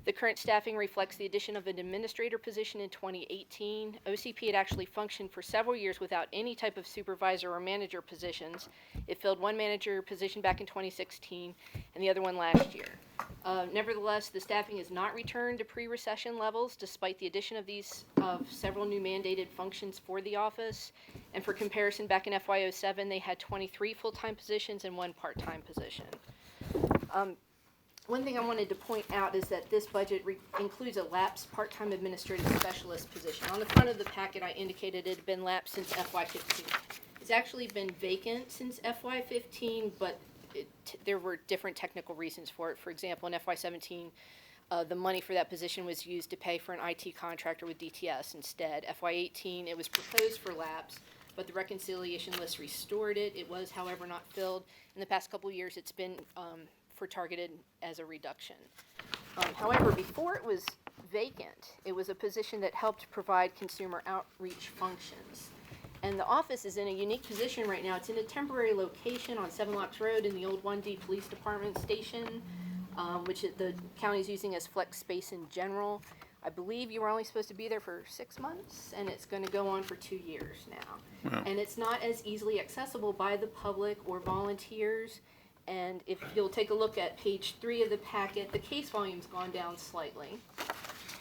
[SPEAKER 8] The current staffing reflects the addition of an administrator position in 2018. OCP had actually functioned for several years without any type of supervisor or manager positions. It filled 1 manager position back in 2016 and the other one last year. Nevertheless, the staffing has not returned to pre-recession levels despite the addition of several new mandated functions for the office. And for comparison, back in FY07, they had 23 full-time positions and 1 part-time position. One thing I wanted to point out is that this budget includes a lapsed part-time administrative specialist position. On the front of the packet, I indicated it had been lapsed since FY15. It's actually been vacant since FY15, but there were different technical reasons for it. For example, in FY17, the money for that position was used to pay for an IT contractor with DTS instead. FY18, it was proposed for lapse, but the reconciliation list restored it. It was, however, not filled. In the past couple of years, it's been targeted as a reduction. However, before it was vacant, it was a position that helped provide consumer outreach functions. And the office is in a unique position right now. It's in a temporary location on 7 Locks Road in the old 1D Police Department station, which the county's using as flex space in general. I believe you were only supposed to be there for 6 months, and it's going to go on for 2 years now.
[SPEAKER 1] Wow.
[SPEAKER 8] And it's not as easily accessible by the public or volunteers. And if you'll take a look at page 3 of the packet, the case volume's gone down slightly.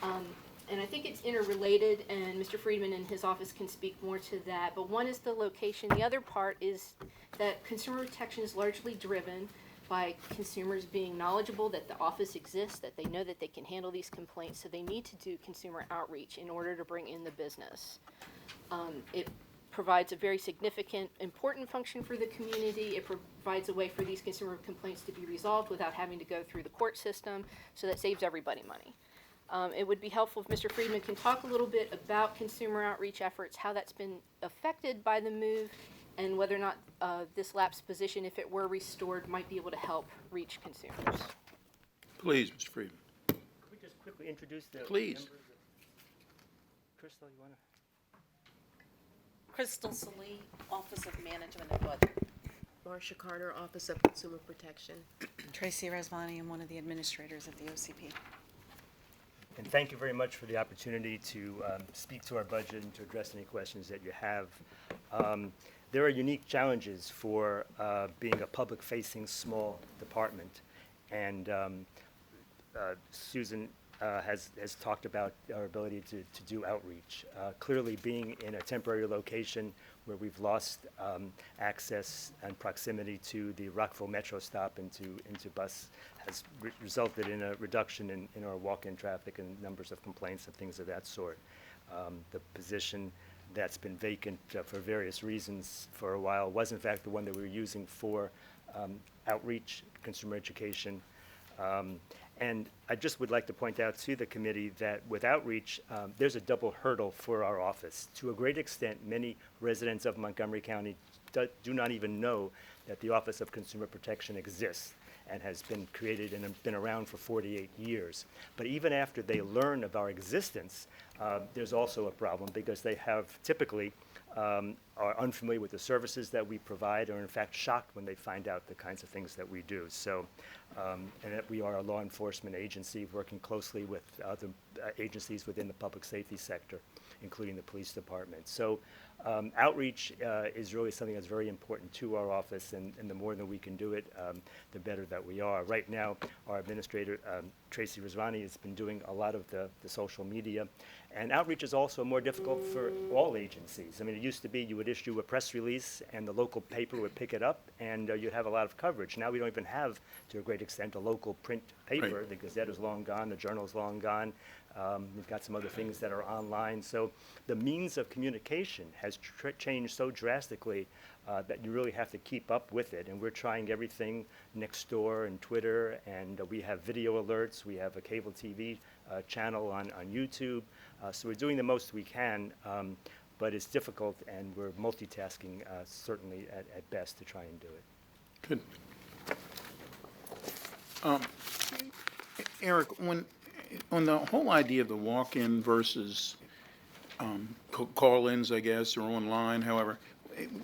[SPEAKER 8] And I think it's interrelated, and Mr. Friedman and his office can speak more to that. But one is the location. The other part is that consumer protection is largely driven by consumers being knowledgeable that the office exists, that they know that they can handle these complaints, so they need to do consumer outreach in order to bring in the business. It provides a very significant, important function for the community. It provides a way for these consumer complaints to be resolved without having to go through the court system, so that saves everybody money. It would be helpful if Mr. Friedman can talk a little bit about consumer outreach efforts, how that's been affected by the move, and whether or not this lapsed position, if it were restored, might be able to help reach consumers.
[SPEAKER 1] Please, Mr. Friedman.
[SPEAKER 9] Could we just quickly introduce the
[SPEAKER 1] Please.
[SPEAKER 9] members of Crystal, you want to?
[SPEAKER 10] Crystal Salee, Office of Management and Budget.
[SPEAKER 11] Marcia Carter, Office of Consumer Protection.
[SPEAKER 10] Tracy Resvani, I'm one of the administrators at the OCP.
[SPEAKER 9] And thank you very much for the opportunity to speak to our budget and to address any questions that you have. There are unique challenges for being a public-facing small department. And Susan has talked about our ability to do outreach. Clearly, being in a temporary location where we've lost access and proximity to the Rockville Metro stop into bus has resulted in a reduction in our walk-in traffic and numbers of complaints and things of that sort. The position that's been vacant for various reasons for a while was in fact the one that we were using for outreach, consumer education. And I just would like to point out to the committee that with outreach, there's a double hurdle for our office. To a great extent, many residents of Montgomery County do not even know that the Office of Consumer Protection exists and has been created and been around for 48 years. But even after they learn of our existence, there's also a problem because they have typically are unfamiliar with the services that we provide, or in fact shocked when they find out the kinds of things that we do. So, and that we are a law enforcement agency working closely with other agencies within the public safety sector, including the police department. So outreach is really something that's very important to our office, and the more that we can do it, the better that we are. Right now, our administrator, Tracy Rizvani, has been doing a lot of the social media, and outreach is also more difficult for all agencies. I mean, it used to be you would issue a press release and the local paper would pick it up and you'd have a lot of coverage. Now we don't even have, to a great extent, a local print paper.
[SPEAKER 1] Right.
[SPEAKER 9] The Gazette is long gone, the Journal's long gone. We've got some other things that are online. So the means of communication has changed so drastically that you really have to keep up with it. And we're trying everything, Nextdoor and Twitter, and we have video alerts. We have a cable TV channel on YouTube. So we're doing the most we can, but it's difficult, and we're multitasking certainly at best to try and do it.
[SPEAKER 1] Good. Eric, on the whole idea of the walk-in versus call-ins, I guess, or online, however,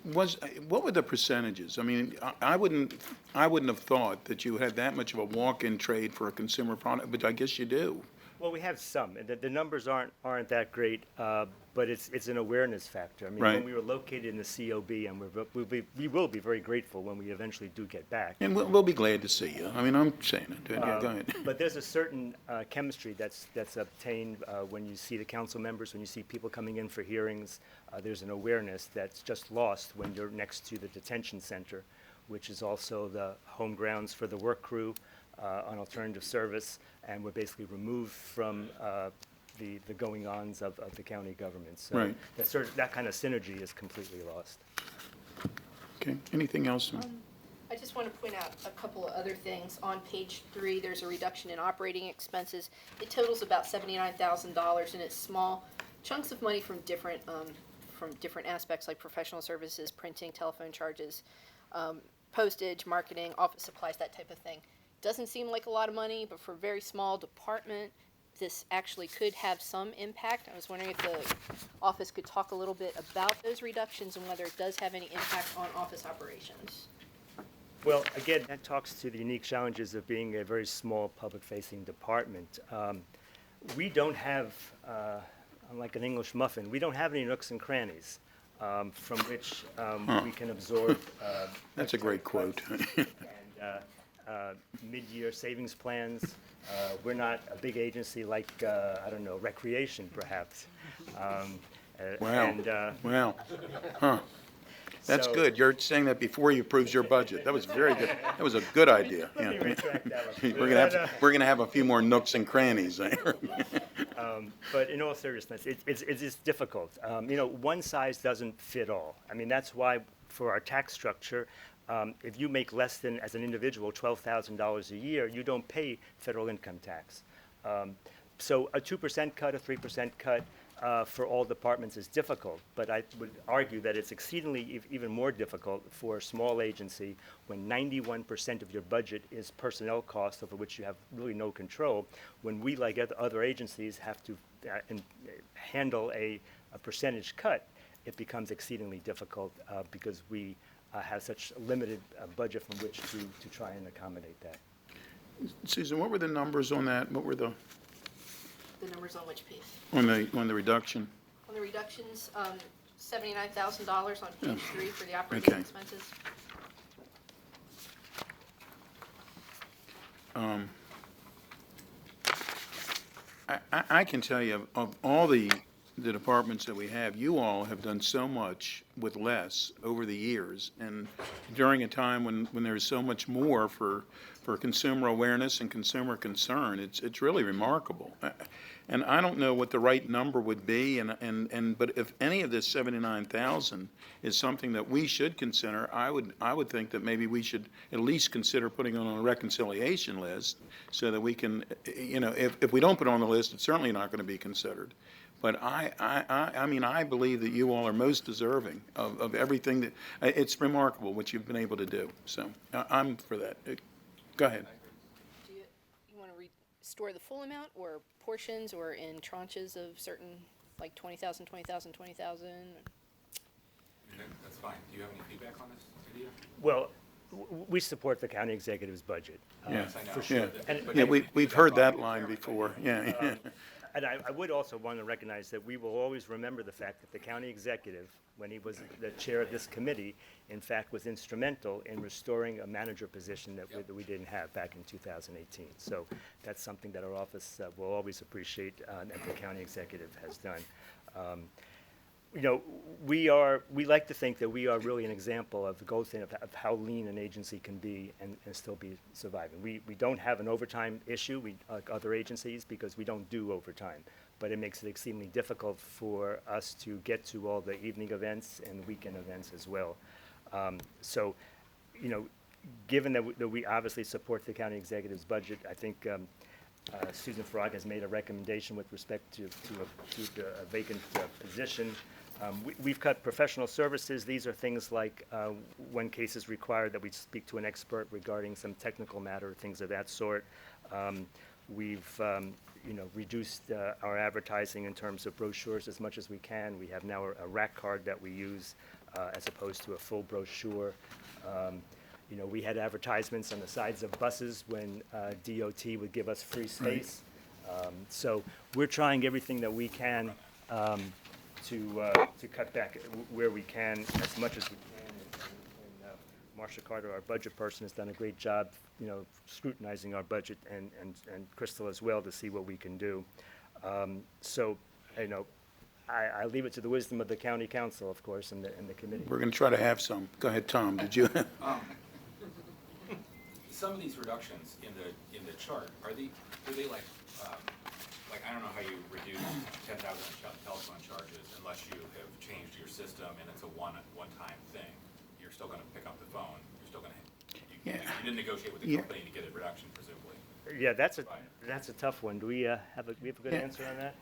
[SPEAKER 1] what were the percentages? I mean, I wouldn't have thought that you had that much of a walk-in trade for a consumer product, but I guess you do.
[SPEAKER 9] Well, we have some. The numbers aren't that great, but it's an awareness factor. I mean,
[SPEAKER 1] Right.
[SPEAKER 9] when we were located in the COB, and we will be very grateful when we eventually do get back.
[SPEAKER 1] And we'll be glad to see you. I mean, I'm saying it. Yeah, go ahead.
[SPEAKER 9] But there's a certain chemistry that's obtained when you see the council members, when you see people coming in for hearings. There's an awareness that's just lost when you're next to the detention center, which is also the home grounds for the work crew on alternative service, and we're basically removed from the going-ons of the county government. So
[SPEAKER 1] Right.
[SPEAKER 9] that kind of synergy is completely lost.
[SPEAKER 1] Okay, anything else?
[SPEAKER 8] I just want to point out a couple of other things. On page 3, there's a reduction in operating expenses. It totals about $79,000, and it's small chunks of money from different aspects like professional services, printing, telephone charges, postage, marketing, office supplies, that type of thing. Doesn't seem like a lot of money, but for a very small department, this actually could have some impact. I was wondering if the office could talk a little bit about those reductions and whether it does have any impact on office operations.
[SPEAKER 9] Well, again, that talks to the unique challenges of being a very small public-facing department. We don't have, unlike an English muffin, we don't have any nooks and crannies from which we can absorb.
[SPEAKER 1] That's a great quote.
[SPEAKER 9] And mid-year savings plans. We're not a big agency like, I don't know, recreation perhaps.
[SPEAKER 1] Wow, wow, huh. That's
[SPEAKER 9] So-
[SPEAKER 1] good. You're saying that before he approves your budget. That was very good. That was a good idea.
[SPEAKER 9] Let me
[SPEAKER 1] Yeah.
[SPEAKER 9] retract that one.
[SPEAKER 1] We're gonna have a few more nooks and crannies there.
[SPEAKER 9] But in all seriousness, it's difficult. One size doesn't fit all. I mean, that's why for our tax structure, if you make less than, as an individual, $12,000 a year, you don't pay federal income tax. So a 2% cut, a 3% cut for all departments is difficult, but I would argue that it's exceedingly even more difficult for a small agency when 91% of your budget is personnel costs over which you have really no control, when we, like other agencies, have to handle a percentage cut. It becomes exceedingly difficult because we have such a limited budget from which to try and accommodate that.
[SPEAKER 1] Susan, what were the numbers on that? What were the
[SPEAKER 8] numbers on which piece?
[SPEAKER 1] on the reduction?
[SPEAKER 8] On the reductions, $79,000 on page 3 for the operating
[SPEAKER 1] Okay.
[SPEAKER 8] expenses.
[SPEAKER 1] I can tell you, of all the departments that we have, you all have done so much with less over the years, and during a time when there's so much more for consumer awareness and consumer concern, it's really remarkable. And I don't know what the right number would be, but if any of this 79,000 is something that we should consider, I would think that maybe we should at least consider putting it on a reconciliation list so that we can, if we don't put it on the list, it's certainly not going to be considered. But I mean, I believe that you all are most deserving of everything that, it's remarkable what you've been able to do. So I'm for that. Go ahead.
[SPEAKER 8] Do you want to restore the full amount or portions or in tranches of certain, like 20,000, 20,000, 20,000?
[SPEAKER 4] That's fine. Do you have any feedback on this idea?
[SPEAKER 9] Well, we support the county executive's budget.
[SPEAKER 1] Yeah,
[SPEAKER 4] I know.
[SPEAKER 9] For sure.
[SPEAKER 1] yeah.
[SPEAKER 4] But
[SPEAKER 1] Yeah,
[SPEAKER 4] maybe
[SPEAKER 1] we've heard that line before, yeah.
[SPEAKER 9] And I would also want to recognize that we will always remember the fact that the county executive, when he was the chair of this committee, in fact, was instrumental in restoring a manager position that we didn't have back in 2018. So that's something that our office will always appreciate that the county executive has done. We like to think that we are really an example of the gold standard of how lean an agency can be and still be surviving. We don't have an overtime issue, like other agencies, because we don't do overtime. But it makes it extremely difficult for us to get to all the evening events and weekend events as well. Given that we obviously support the county executive's budget, I think Susan Farag has made a recommendation with respect to a vacant position. We've cut professional services. These are things like when cases require that we speak to an expert regarding some technical matter, things of that sort. We've reduced our advertising in terms of brochures as much as we can. We have now a rack card that we use as opposed to a full brochure. We had advertisements on the sides of buses when DOT would give us free space. So we're trying everything that we can to cut back where we can as much as we can. And Marcia Carter, our budget person, has done a great job, scrutinizing our budget, and Crystal as well, to see what we can do. I leave it to the wisdom of the county council, of course, and the committee.
[SPEAKER 1] We're going to try to have some. Go ahead, Tom, did you?
[SPEAKER 4] Some of these reductions in the chart, are they like I don't know how you reduce 10,000 telephone charges unless you have changed your system and it's a one-time thing. You're still going to pick up the phone. You're still going to, you didn't negotiate with the company to get a reduction, presumably.
[SPEAKER 9] Yeah, that's a tough one. Do we have a good answer on that?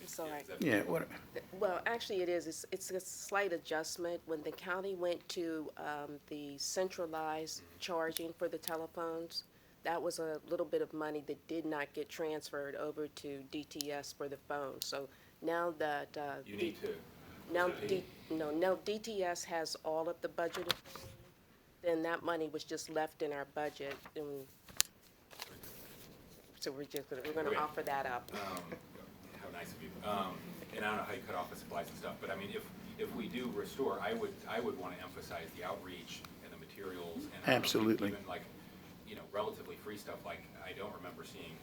[SPEAKER 11] It's all right.
[SPEAKER 1] Yeah, what,
[SPEAKER 11] Well, actually, it is. It's a slight adjustment. When the county went to the centralized charging for the telephones, that was a little bit of money that did not get transferred over to DTS for the phone. So now that
[SPEAKER 4] You need to.
[SPEAKER 11] now DTS has all of the budget, then that money was just left in our budget, and so we're going to offer that up.
[SPEAKER 4] How nice of you. And I don't know how you cut off the supplies and stuff, but I mean, if we do restore, I would want to emphasize the outreach and the materials and I don't know,
[SPEAKER 1] Absolutely.
[SPEAKER 4] even like, relatively free stuff. Like I don't remember seeing,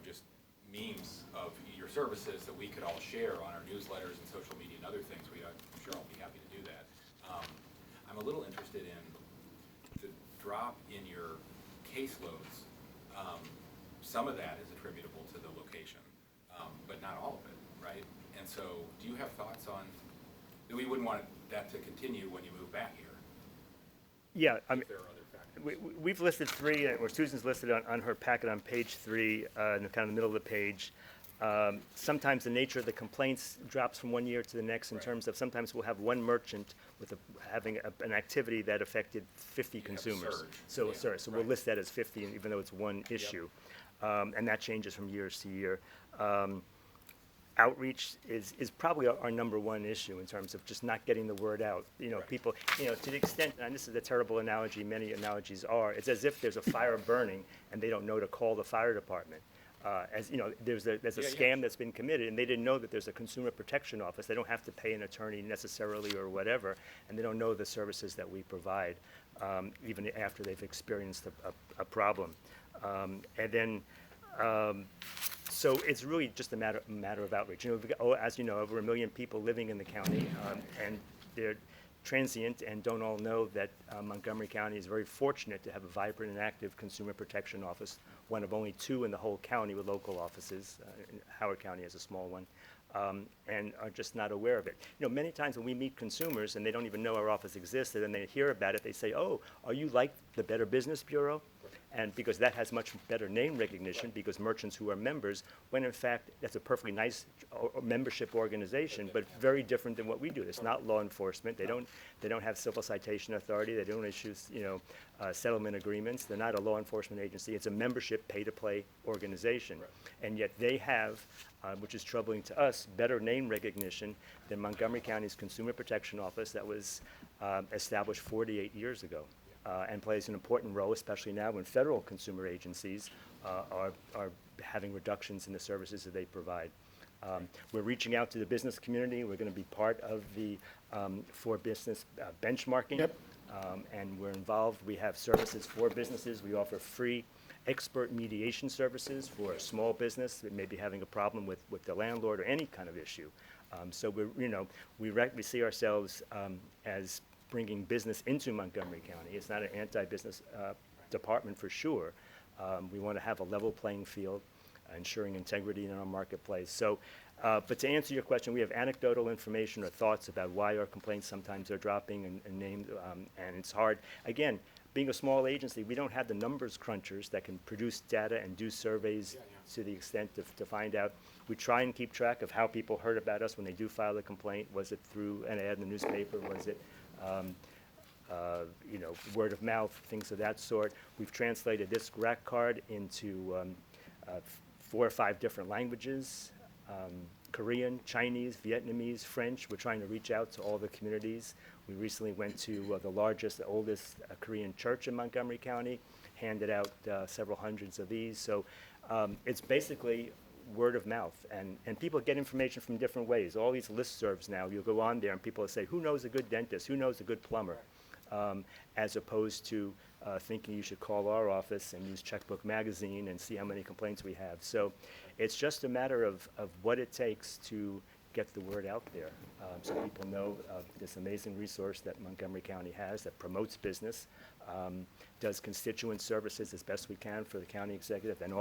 [SPEAKER 4] just memes of your services that we could all share on our newsletters and social media and other things. I'm sure I'll be happy to do that. I'm a little interested in the drop in your caseloads. Some of that is attributable to the location, but not all of it, right? And so do you have thoughts on, we wouldn't want that to continue when you move back here?
[SPEAKER 9] Yeah, I mean,
[SPEAKER 4] If there are other factors.
[SPEAKER 9] we've listed three, or Susan's listed on her packet on page 3, in the kind of the middle of the page. Sometimes the nature of the complaints drops from one year to the next in terms of sometimes we'll have one merchant with having an activity that affected 50
[SPEAKER 4] You have a
[SPEAKER 9] consumers.
[SPEAKER 4] surge.
[SPEAKER 9] So we'll list that as 50, even though it's one issue. And that changes from years to year. Outreach is probably our number one issue in terms of just not getting the word out. People, to the extent, and this is a terrible analogy, many analogies are, it's as if there's a fire burning and they don't know to call the fire department. There's a scam that's been committed and they didn't know that there's a consumer protection office. They don't have to pay an attorney necessarily or whatever, and they don't know the services that we provide, even after they've experienced a problem. And then So it's really just a matter of outreach. You know, we've got, as you know, over 1 million people living in the county, and they're transient and don't all know that Montgomery County is very fortunate to have a vibrant and active consumer protection office, one of only 2 in the whole county with local offices. Howard County has a small one. And are just not aware of it. You know, many times when we meet consumers and they don't even know our office existed and they hear about it, they say, oh, are you like the Better Business Bureau? And because that has much better name recognition, because merchants who are members, when in fact that's a perfectly nice membership organization, but very different than what we do. It's not law enforcement. They don't have civil citation authority. They don't issue, settlement agreements. They're not a law enforcement agency. It's a membership pay-to-play organization, and yet they have, which is troubling to us, better name recognition than Montgomery County's Consumer Protection Office that was established 48 years ago. And plays an important role, especially now when federal consumer agencies are having reductions in the services that they provide. We're reaching out to the business community. We're going to be part of the for business benchmarking.
[SPEAKER 1] Yep.
[SPEAKER 9] And we're involved. We have services for businesses. We offer free expert mediation services for a small business that may be having a problem with the landlord or any kind of issue. So we see ourselves as bringing business into Montgomery County. It's not an anti-business department for sure. We want to have a level playing field, ensuring integrity in our marketplace. So, but to answer your question, we have anecdotal information or thoughts about why our complaints sometimes are dropping and named, and it's hard. Again, being a small agency, we don't have the numbers crunchers that can produce data and do surveys to the extent to find out. We try and keep track of how people heard about us when they do file a complaint. Was it through an ad in the newspaper? Was it word of mouth, things of that sort. We've translated this rack card into 4 or 5 different languages, Korean, Chinese, Vietnamese, French. We're trying to reach out to all the communities. We recently went to the largest, the oldest Korean church in Montgomery County, handed out several hundreds of these. So it's basically word of mouth, and people get information from different ways. All these listservs now, you'll go on there and people will say, who knows a good dentist, who knows a good plumber, as opposed to thinking you should call our office and use Checkbook Magazine and see how many complaints we have. So it's just a matter of what it takes to get the word out there, so people know of this amazing resource that Montgomery County has that promotes business, does constituent services as best we can for the county executive and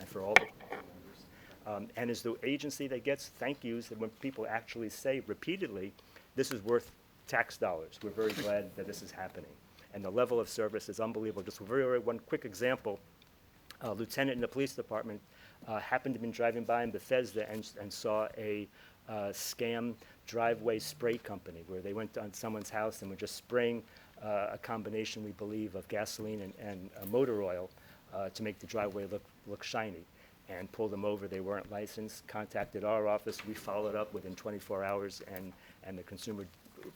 [SPEAKER 9] for all the members. And is the agency that gets thank yous that when people actually say repeatedly, this is worth tax dollars. We're very glad that this is happening. And the level of service is unbelievable. Just one quick example. A lieutenant in the police department happened to be driving by in Bethesda and saw a scam driveway spray company where they went on someone's house and were just spraying a combination, we believe, of gasoline and motor oil to make the driveway look shiny, and pulled them over. They weren't licensed, contacted our office. We followed up within 24 hours, and the consumer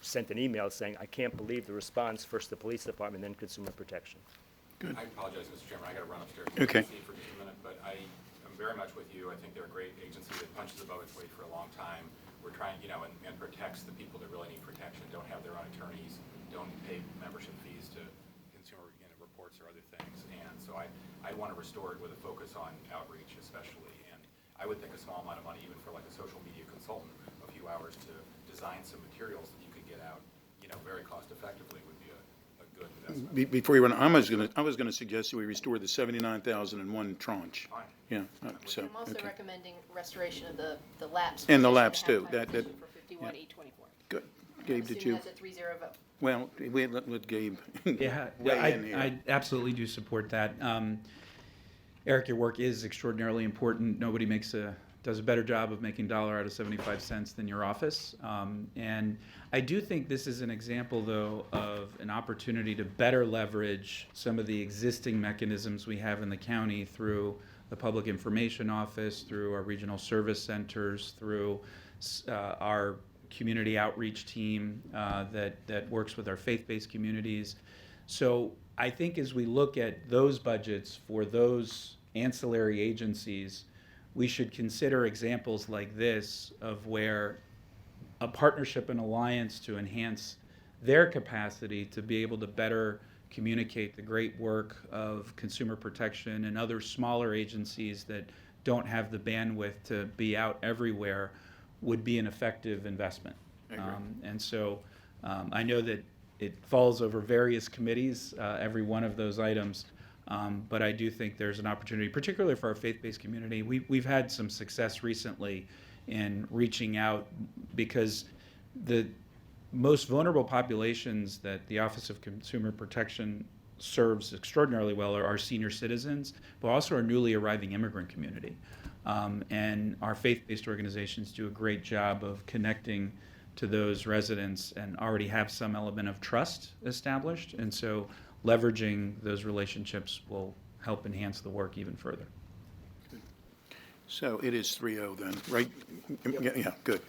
[SPEAKER 9] sent an email saying, I can't believe the response, first the police department, then consumer protection.
[SPEAKER 1] Good.
[SPEAKER 4] I apologize, Mr. Chairman, I gotta run upstairs.
[SPEAKER 1] Okay.
[SPEAKER 4] For just a minute, but I'm very much with you. I think they're a great agency that punches above its weight for a long time. We're trying, and protects the people that really need protection, don't have their own attorneys, don't pay membership fees to consumer reports or other things. And so I want to restore it with a focus on outreach especially. And I would think a small amount of money, even for like a social media consultant, a few hours to design some materials that you could get out, very cost effectively would be a good investment.
[SPEAKER 1] Before you run, I was gonna suggest that we restore the 79,000 in one tranche.
[SPEAKER 4] Fine.
[SPEAKER 1] Yeah, so,
[SPEAKER 8] I'm also
[SPEAKER 1] okay.
[SPEAKER 8] recommending restoration of the lapse.
[SPEAKER 1] And the
[SPEAKER 8] position,
[SPEAKER 1] lapse,
[SPEAKER 8] the
[SPEAKER 1] too.
[SPEAKER 8] half-time
[SPEAKER 1] That-
[SPEAKER 8] position For 51,824.
[SPEAKER 1] Good. Gabe, did
[SPEAKER 8] Assuming
[SPEAKER 1] you?
[SPEAKER 8] that's a 3-0 vote.
[SPEAKER 1] Well, let Gabe
[SPEAKER 5] Yeah,
[SPEAKER 1] weigh in here.
[SPEAKER 5] I absolutely do support that. Eric, your work is extraordinarily important. Nobody does a better job of making dollar out of 75 cents than your office. And I do think this is an example, though, of an opportunity to better leverage some of the existing mechanisms we have in the county through the Public Information Office, through our regional service centers, through our community outreach team that works with our faith-based communities. So I think as we look at those budgets for those ancillary agencies, we should consider examples like this of where a partnership and alliance to enhance their capacity to be able to better communicate the great work of consumer protection and other smaller agencies that don't have the bandwidth to be out everywhere would be an effective investment.
[SPEAKER 1] I agree.
[SPEAKER 5] And so I know that it falls over various committees, every one of those items, but I do think there's an opportunity, particularly for our faith-based community. We've had some success recently in reaching out because the most vulnerable populations that the Office of Consumer Protection serves extraordinarily well are our senior citizens, but also our newly arriving immigrant community. And our faith-based organizations do a great job of connecting to those residents and already have some element of trust established. And so leveraging those relationships will help enhance the work even further.
[SPEAKER 1] So it is 3-0 then, right? Yeah, good.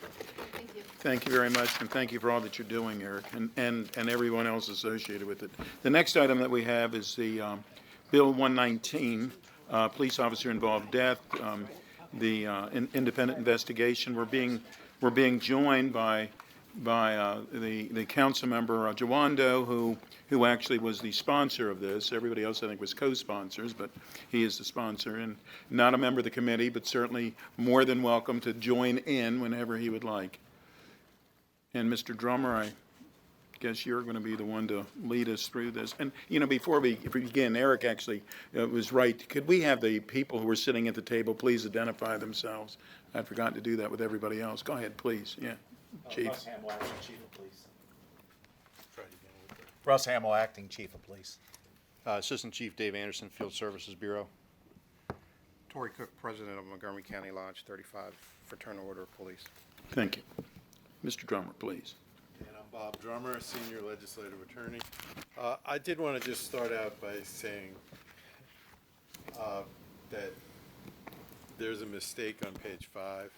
[SPEAKER 8] Thank you.
[SPEAKER 1] Thank you very much, and thank you for all that you're doing, Eric, and everyone else associated with it. The next item that we have is the Bill 119, police officer involved death, the independent investigation. We're being joined by the council member Jawando, who actually was the sponsor of this. Everybody else, I think, was co-sponsors, but he is the sponsor, and not a member of the committee, but certainly more than welcome to join in whenever he would like. And Mr. Drummer, I guess you're going to be the one to lead us through this. And, before we begin, Eric actually was right. Could we have the people who are sitting at the table please identify themselves? I'd forgotten to do that with everybody else. Go ahead, please. Yeah, Chief.
[SPEAKER 12] Russ Hamill, Acting Chief of Police. Russ Hamill, Acting Chief of Police.
[SPEAKER 13] Assistant Chief Dave Anderson, Field Services Bureau.
[SPEAKER 14] Tory Cook, President of Montgomery County Lodge 35, Fraternal Order of Police.
[SPEAKER 1] Thank you. Mr. Drummer, please.
[SPEAKER 15] And I'm Bob Drummer, Senior Legislative Attorney. I did want to just start out by saying that there's a mistake on page 5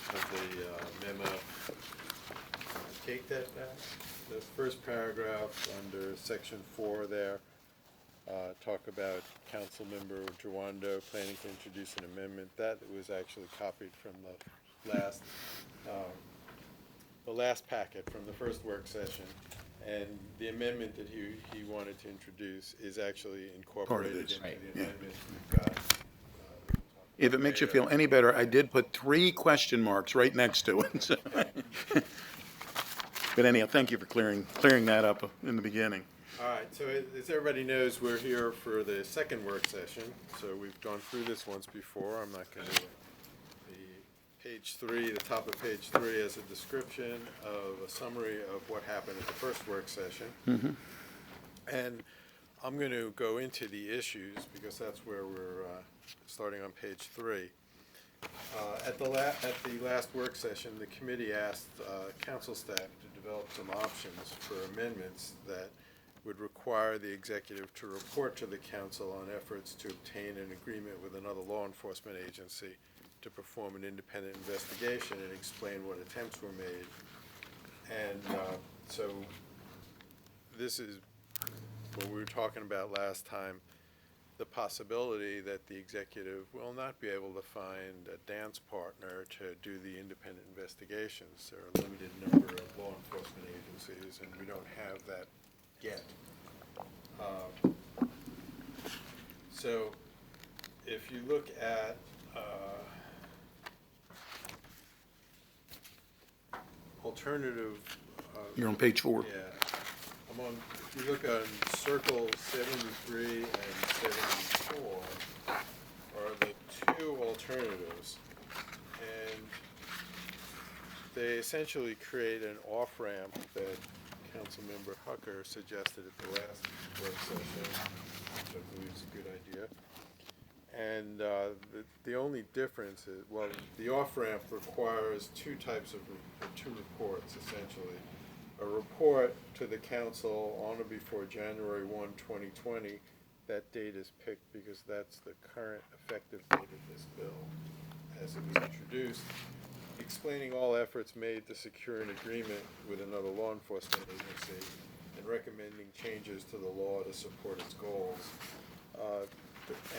[SPEAKER 15] of the memo. Take that back. The first paragraph under section 4 there, talk about Councilmember Jawando planning to introduce an amendment. That was actually copied from the last packet from the first work session. And the amendment that he wanted to introduce is actually incorporated into the amendment we've got.
[SPEAKER 1] If it makes you feel any better, I did put 3 question marks right next to it. So. But anyhow, thank you for clearing that up in the beginning.
[SPEAKER 15] All right, so as everybody knows, we're here for the second work session. So we've gone through this once before. I'm not going to. Page 3, the top of page 3 has a description of a summary of what happened at the first work session.
[SPEAKER 1] Mm-hmm.
[SPEAKER 15] And I'm going to go into the issues because that's where we're starting on page 3. At the last work session, the committee asked council staff to develop some options for amendments that would require the executive to report to the council on efforts to obtain an agreement with another law enforcement agency to perform an independent investigation and explain what attempts were made. And so this is what we were talking about last time, the possibility that the executive will not be able to find a dance partner to do the independent investigations. There are a limited number of law enforcement agencies, and we don't have that yet. So if you look at alternative.
[SPEAKER 1] You're on page 4.
[SPEAKER 15] Yeah. I'm on, if you look on circle 73 and 74 are the 2 alternatives. And they essentially create an off-ramp that Councilmember Hucker suggested at the last work session, which I believe is a good idea. And the only difference is, well, the off-ramp requires 2 types of 2 reports, essentially. A report to the council on or before January 1, 2020. That date is picked because that's the current effective date of this bill as it was introduced, explaining all efforts made to secure an agreement with another law enforcement agency and recommending changes to the law to support its goals.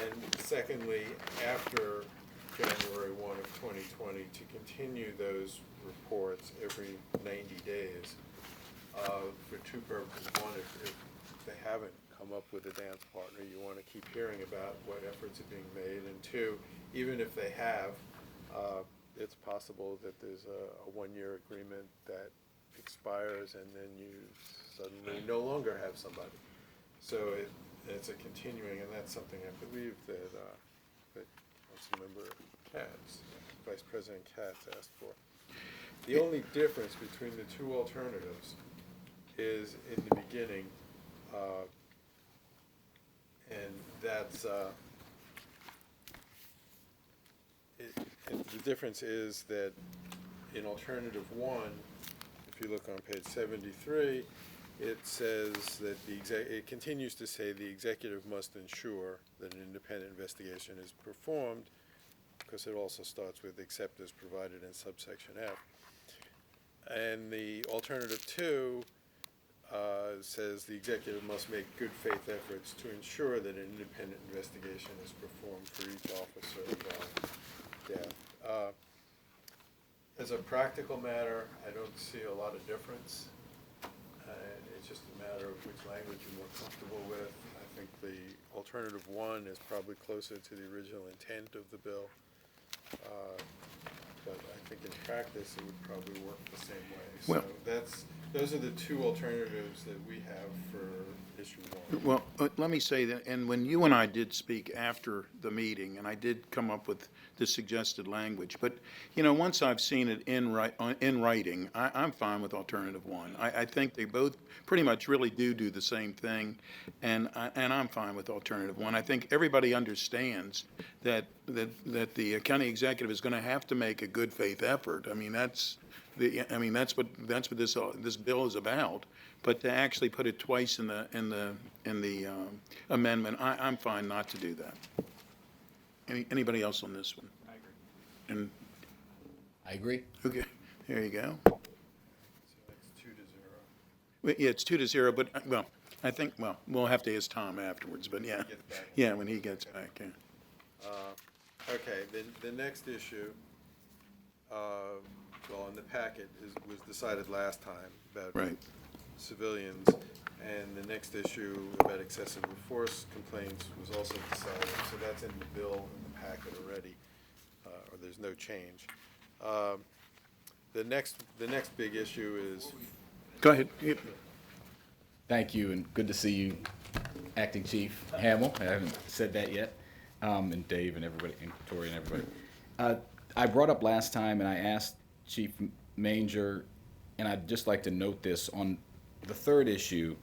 [SPEAKER 15] And secondly, after January 1 of 2020, to continue those reports every 90 days for 2 purposes. One, if they haven't come up with a dance partner. You want to keep hearing about what efforts are being made. And two, even if they have, it's possible that there's a one-year agreement that expires and then you suddenly no longer have somebody. So it's a continuing, and that's something I believe that Councilmember Katz, Vice President Katz asked for. The only difference between the two alternatives is in the beginning, and that's, the difference is that in alternative one, if you look on page 73, it says that it continues to say the executive must ensure that an independent investigation is performed, because it also starts with except as provided in subsection F. And the alternative two says the executive must make good faith efforts to ensure that an independent investigation is performed for each officer death. As a practical matter, I don't see a lot of difference. It's just a matter of which language you're more comfortable with. I think the alternative one is probably closer to the original intent of the bill. But I think in practice, it would probably work the same way. So those are the two alternatives that we have for issue one.
[SPEAKER 1] Well, let me say that, and when you and I did speak after the meeting, and I did come up with the suggested language, but, once I've seen it in writing, I'm fine with alternative one. I think they both pretty much really do the same thing, and I'm fine with alternative one. I think everybody understands that the county executive is going to have to make a good faith effort. That's what this bill is about. But to actually put it twice in the amendment, I'm fine not to do that. Anybody else on this one? I agree. And
[SPEAKER 12] I agree.
[SPEAKER 1] okay, there you go.
[SPEAKER 15] So that's 2-0.
[SPEAKER 1] Well, yeah, it's 2-0. But I think we'll have to ask Tom afterwards. But yeah, when he gets back. Yeah.
[SPEAKER 15] Okay. Then the next issue, in the packet was decided last time about
[SPEAKER 1] Right.
[SPEAKER 15] civilians, and the next issue about excessive force complaints was also decided. So that's in the bill in the packet already, or there's no change. The next big issue is.
[SPEAKER 1] Go ahead. Yep.
[SPEAKER 16] Thank you, and good to see you, Acting Chief Hamill. I haven't said that yet, and Dave and everybody, and Tori and everybody. I brought up last time, and I asked Chief Manger, and I'd just like to note this on the third issue.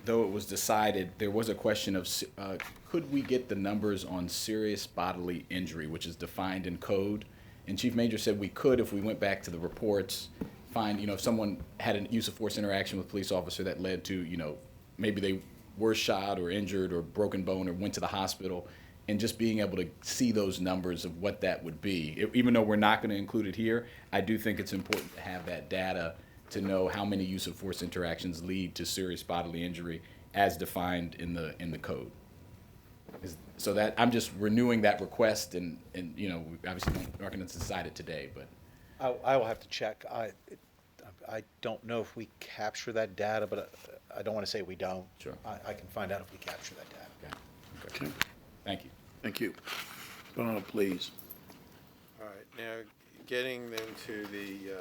[SPEAKER 16] Though it was decided, there was a question of could we get the numbers on serious bodily injury, which is defined in code. And Chief Manger said we could if we went back to the reports, find, if someone had a use of force interaction with a police officer that led to, maybe they were shot or injured or broken bone or went to the hospital, and just being able to see those numbers of what that would be. Even though we're not going to include it here, I do think it's important to have that data to know how many use of force interactions lead to serious bodily injury as defined in the code. So that I'm just renewing that request, and we obviously aren't going to decide it today, but
[SPEAKER 12] I will have to check. I don't know if we capture that data, but I don't want to say we don't.
[SPEAKER 16] Sure.
[SPEAKER 12] I can find out if we capture that data.
[SPEAKER 1] Okay.
[SPEAKER 16] thank you.
[SPEAKER 1] Thank you. Bob, please.
[SPEAKER 15] All right, now getting then to the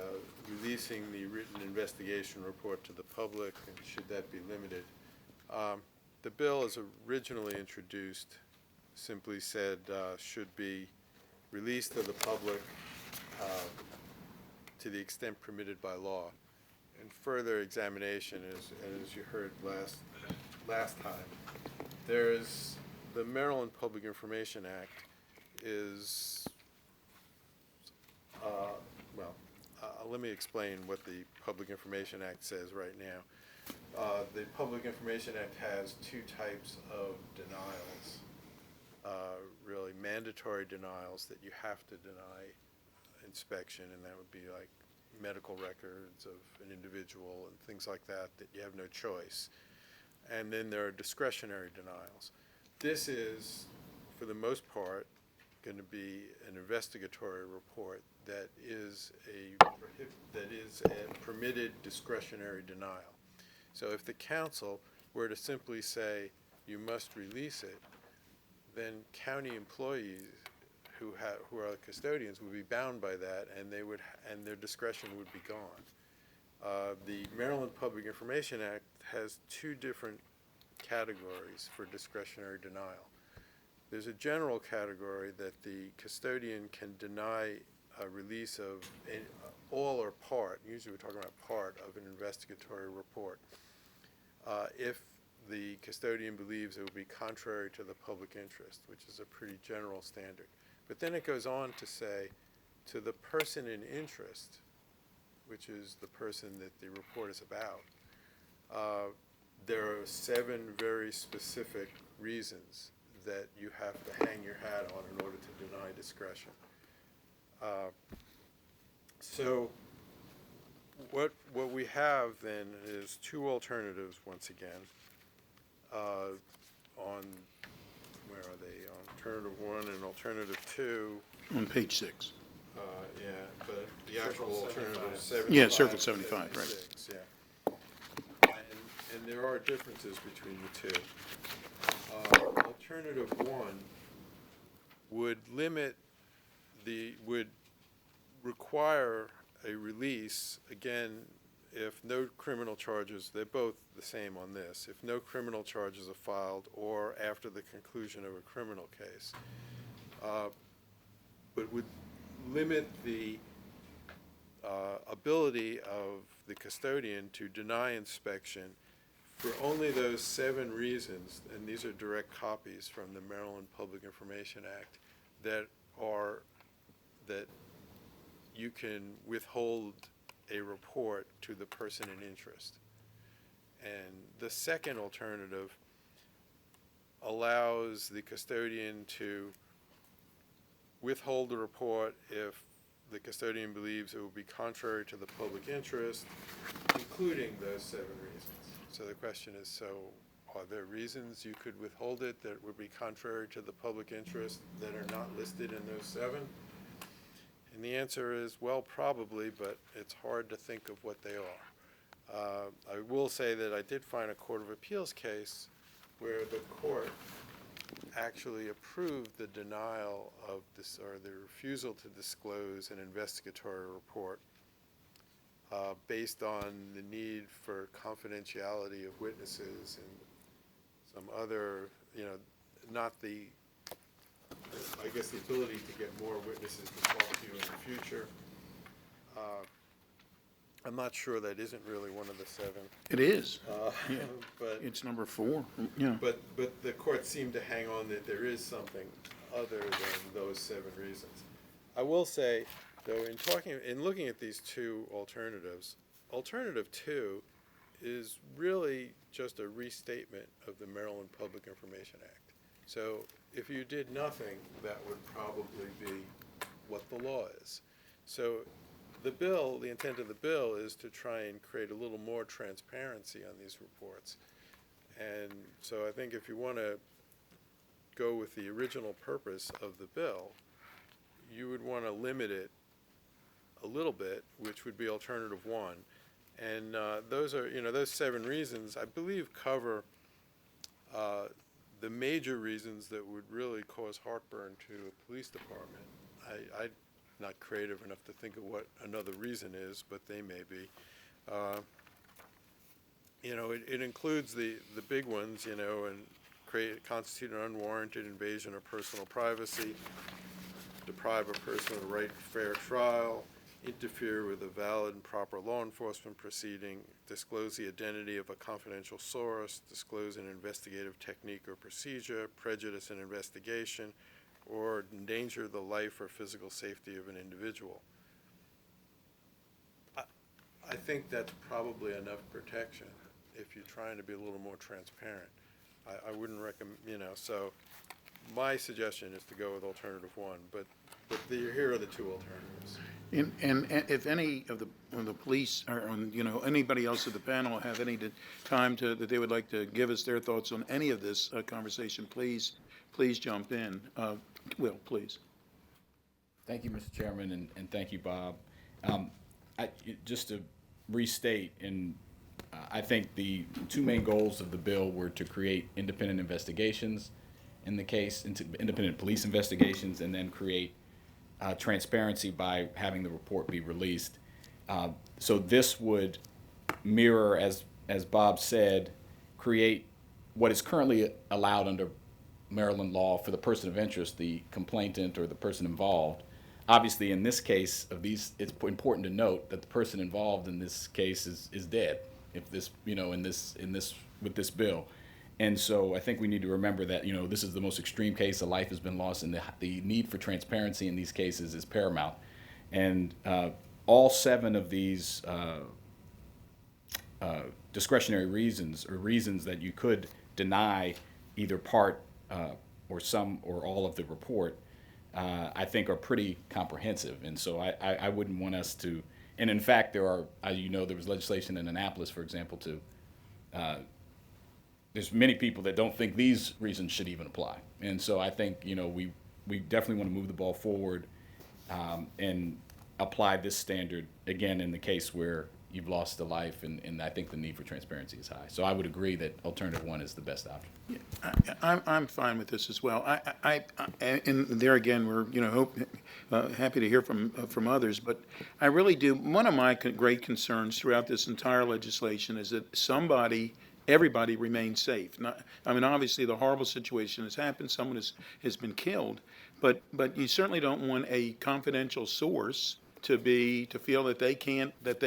[SPEAKER 15] releasing the written investigation report to the public, and should that be limited. The bill as originally introduced simply said should be released to the public to the extent permitted by law. And further examination, as you heard last time, there's the Maryland Public Information Act is, let me explain what the Public Information Act says right now. The Public Information Act has two types of denials, really mandatory denials that you have to deny inspection, and that would be like medical records of an individual and things like that you have no choice. And then there are discretionary denials. This is, for the most part, going to be an investigatory report that is a permitted discretionary denial. So if the council were to simply say, you must release it, then county employees who are the custodians would be bound by that, and and their discretion would be gone. The Maryland Public Information Act has two different categories for discretionary denial. There's a general category that the custodian can deny a release of all or part, usually we're talking about part of an investigatory report, if the custodian believes it would be contrary to the public interest, which is a pretty general standard. But then it goes on to say, to the person in interest, which is the person that the report is about, there are 7 very specific reasons that you have to hang your hat on in order to deny discretion. So what we have then is 2 alternatives once again. On, where are they? Alternative 1 and alternative 2.
[SPEAKER 1] On page 6.
[SPEAKER 15] Yeah, but the actual alternative is 75.
[SPEAKER 1] Yeah, circle 75, right.
[SPEAKER 15] 76, yeah. And there are differences between the 2. Alternative 1 would would require a release, again, if no criminal charges, they're both the same on this, if no criminal charges are filed or after the conclusion of a criminal case, but would limit the ability of the custodian to deny inspection for only those 7 reasons, and these are direct copies from the Maryland Public Information Act, that you can withhold a report to the person in interest. And the second alternative allows the custodian to withhold the report if the custodian believes it will be contrary to the public interest, including those 7 reasons. So the question is, so are there reasons you could withhold it that would be contrary to the public interest that are not listed in those 7? And the answer is, well, probably, but it's hard to think of what they are. I will say that I did find a Court of Appeals case where the court actually approved the denial of this, or the refusal to disclose an investigatory report based on the need for confidentiality of witnesses and some other, not the, I guess, the ability to get more witnesses to talk to you in the future. I'm not sure that isn't really one of the 7.
[SPEAKER 1] It is.
[SPEAKER 15] Yeah. But
[SPEAKER 1] It's number 4, yeah.
[SPEAKER 15] But the court seemed to hang on that there is something other than those 7 reasons. I will say, though, in looking at these 2 alternatives, alternative 2 is really just a restatement of the Maryland Public Information Act. So if you did nothing, that would probably be what the law is. So the intent of the bill is to try and create a little more transparency on these reports. And so I think if you want to go with the original purpose of the bill, you would want to limit it a little bit, which would be alternative 1. And those are, those 7 reasons, I believe, cover the major reasons that would really cause heartburn to a police department. I'm not creative enough to think of what another reason is, but they may be. It includes the big ones, and constitute an unwarranted invasion of personal privacy, deprive a person of the right to fair trial, interfere with a valid and proper law enforcement proceeding, disclose the identity of a confidential source, disclose an investigative technique or procedure, prejudice an investigation, or endanger the life or physical safety of an individual. I think that's probably enough protection if you're trying to be a little more transparent. I wouldn't recommend, so my suggestion is to go with alternative 1, but here are the 2 alternatives.
[SPEAKER 1] And if any of the police or anybody else at the panel have any time that they would like to give us their thoughts on any of this conversation, please jump in. Will, please.
[SPEAKER 16] Thank you, Mr. Chairman, and thank you, Bob. Just to restate, in I think the two main goals of the bill were to create independent investigations in the case, independent police investigations, and then create transparency by having the report be released. So this would mirror, as Bob said, create what is currently allowed under Maryland law for the person of interest, the complainant or the person involved. Obviously, in this case of these, it's important to note that the person involved in this case is dead. If this, with this bill. And so I think we need to remember that, this is the most extreme case. A life has been lost, and the need for transparency in these cases is paramount. And all 7 of these discretionary reasons, or reasons that you could deny either part or some or all of the report, I think are pretty comprehensive. And so I wouldn't want us to, and in fact, there are, there was legislation in Annapolis, for example, there's many people that don't think these reasons should even apply. And so I think, we definitely want to move the ball forward and apply this standard, again, in the case where you've lost a life, and I think the need for transparency is high. So I would agree that alternative 1 is the best option.
[SPEAKER 1] Yeah, I'm fine with this as well. And there again, we're happy to hear from others, but I really do. One of my great concerns throughout this entire legislation is that everybody remains safe. Obviously, the horrible situation has happened. Someone has been killed, but you certainly don't want a confidential source to feel that they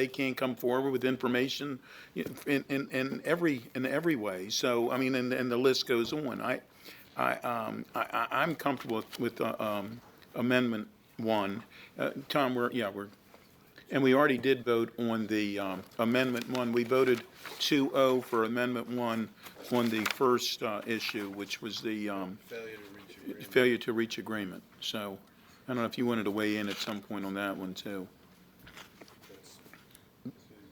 [SPEAKER 1] can't come forward with information in every way. So and the list goes on. I'm comfortable with Amendment 1. Tom, and we already did vote on the Amendment 1. We voted 2-0 for Amendment 1 on the first issue, which was the failure to reach agreement. So I don't know if you wanted to weigh in at some point on that one, too.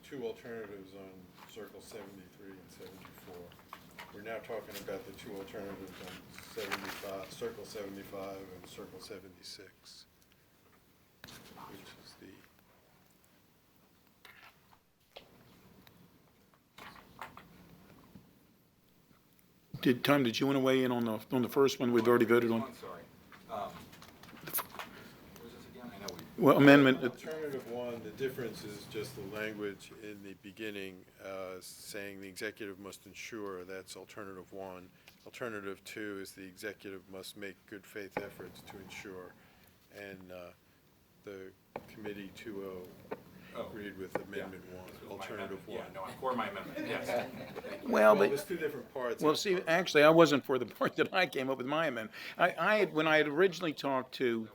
[SPEAKER 15] Two alternatives on Circle 73 and 74. We're now talking about the 2 alternatives on Circle 75 and Circle 76, which is
[SPEAKER 1] Tom, did you want to weigh in on the first one we've already voted on?
[SPEAKER 4] Sorry.
[SPEAKER 1] Well, Amendment.
[SPEAKER 15] Alternative 1, the difference is just the language in the beginning saying the executive must ensure. That's Alternative 1. Alternative 2 is the executive must make good faith efforts to ensure. And the committee 2-0 agreed with Amendment 1, Alternative 1.
[SPEAKER 4] Yeah, no, I'm for my amendment, yes.
[SPEAKER 1] Well,
[SPEAKER 15] there's 2 different parts.
[SPEAKER 1] Well, see, actually, I wasn't for the part that I came up with my amendment. When I had originally talked to,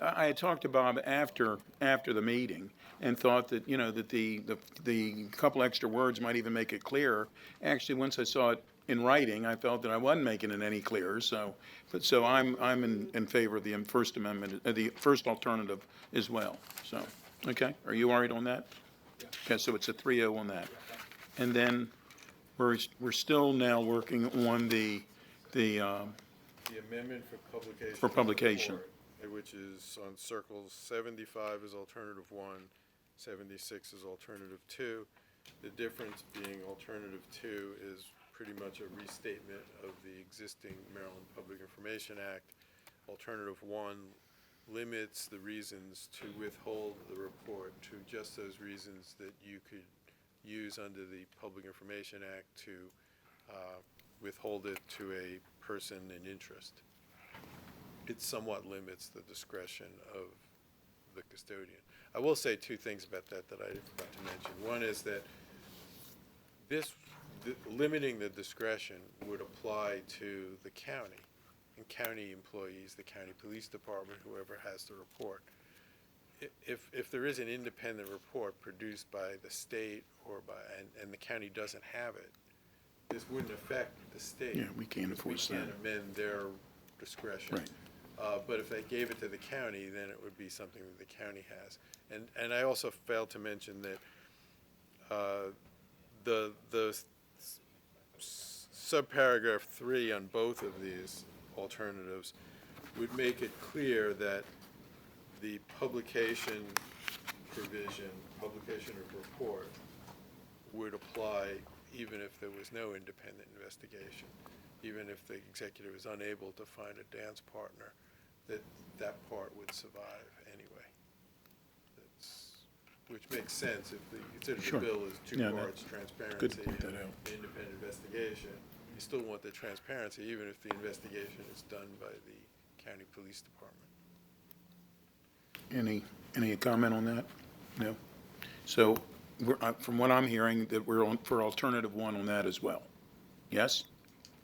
[SPEAKER 1] I had talked to Bob after the meeting and thought that, that the couple extra words might even make it clearer. Actually, once I saw it in writing, I felt that I wasn't making it any clearer. So I'm in favor of the First Amendment, the first alternative as well. So, okay, are you all right on that? Okay, so it's a 3-0 on that. And then we're still now working on the
[SPEAKER 15] amendment for publication.
[SPEAKER 1] For publication.
[SPEAKER 15] Report, which is on Circles 75 is Alternative 1, 76 is Alternative 2. The difference being Alternative 2 is pretty much a restatement of the existing Maryland Public Information Act. Alternative 1 limits the reasons to withhold the report to just those reasons that you could use under the Public Information Act to withhold it to a person in interest. It somewhat limits the discretion of the custodian. I will say 2 things about that I forgot to mention. One is that limiting the discretion would apply to the county and county employees, the county police department, whoever has the report. If there is an independent report produced by the state and the county doesn't have it, this wouldn't affect the state.
[SPEAKER 1] Yeah, we can't enforce that.
[SPEAKER 15] We can't amend their discretion.
[SPEAKER 1] Right.
[SPEAKER 15] But if they gave it to the county, then it would be something that the county has. And I also failed to mention that the subparagraph 3 on both of these alternatives would make it clear that the publication provision, publication of report, would apply even if there was no independent investigation, even if the executive is unable to find a dance partner, that part would survive anyway. Which makes sense if you consider
[SPEAKER 1] Sure.
[SPEAKER 15] the bill is two
[SPEAKER 1] Yeah,
[SPEAKER 15] parts,
[SPEAKER 1] good
[SPEAKER 15] transparency
[SPEAKER 1] to point that
[SPEAKER 15] and
[SPEAKER 1] out.
[SPEAKER 15] independent investigation. You still want the transparency, even if the investigation is done by the county police department.
[SPEAKER 1] Any comment on that? No? So, from what I'm hearing, that we're on for alternative one on that as well. Yes?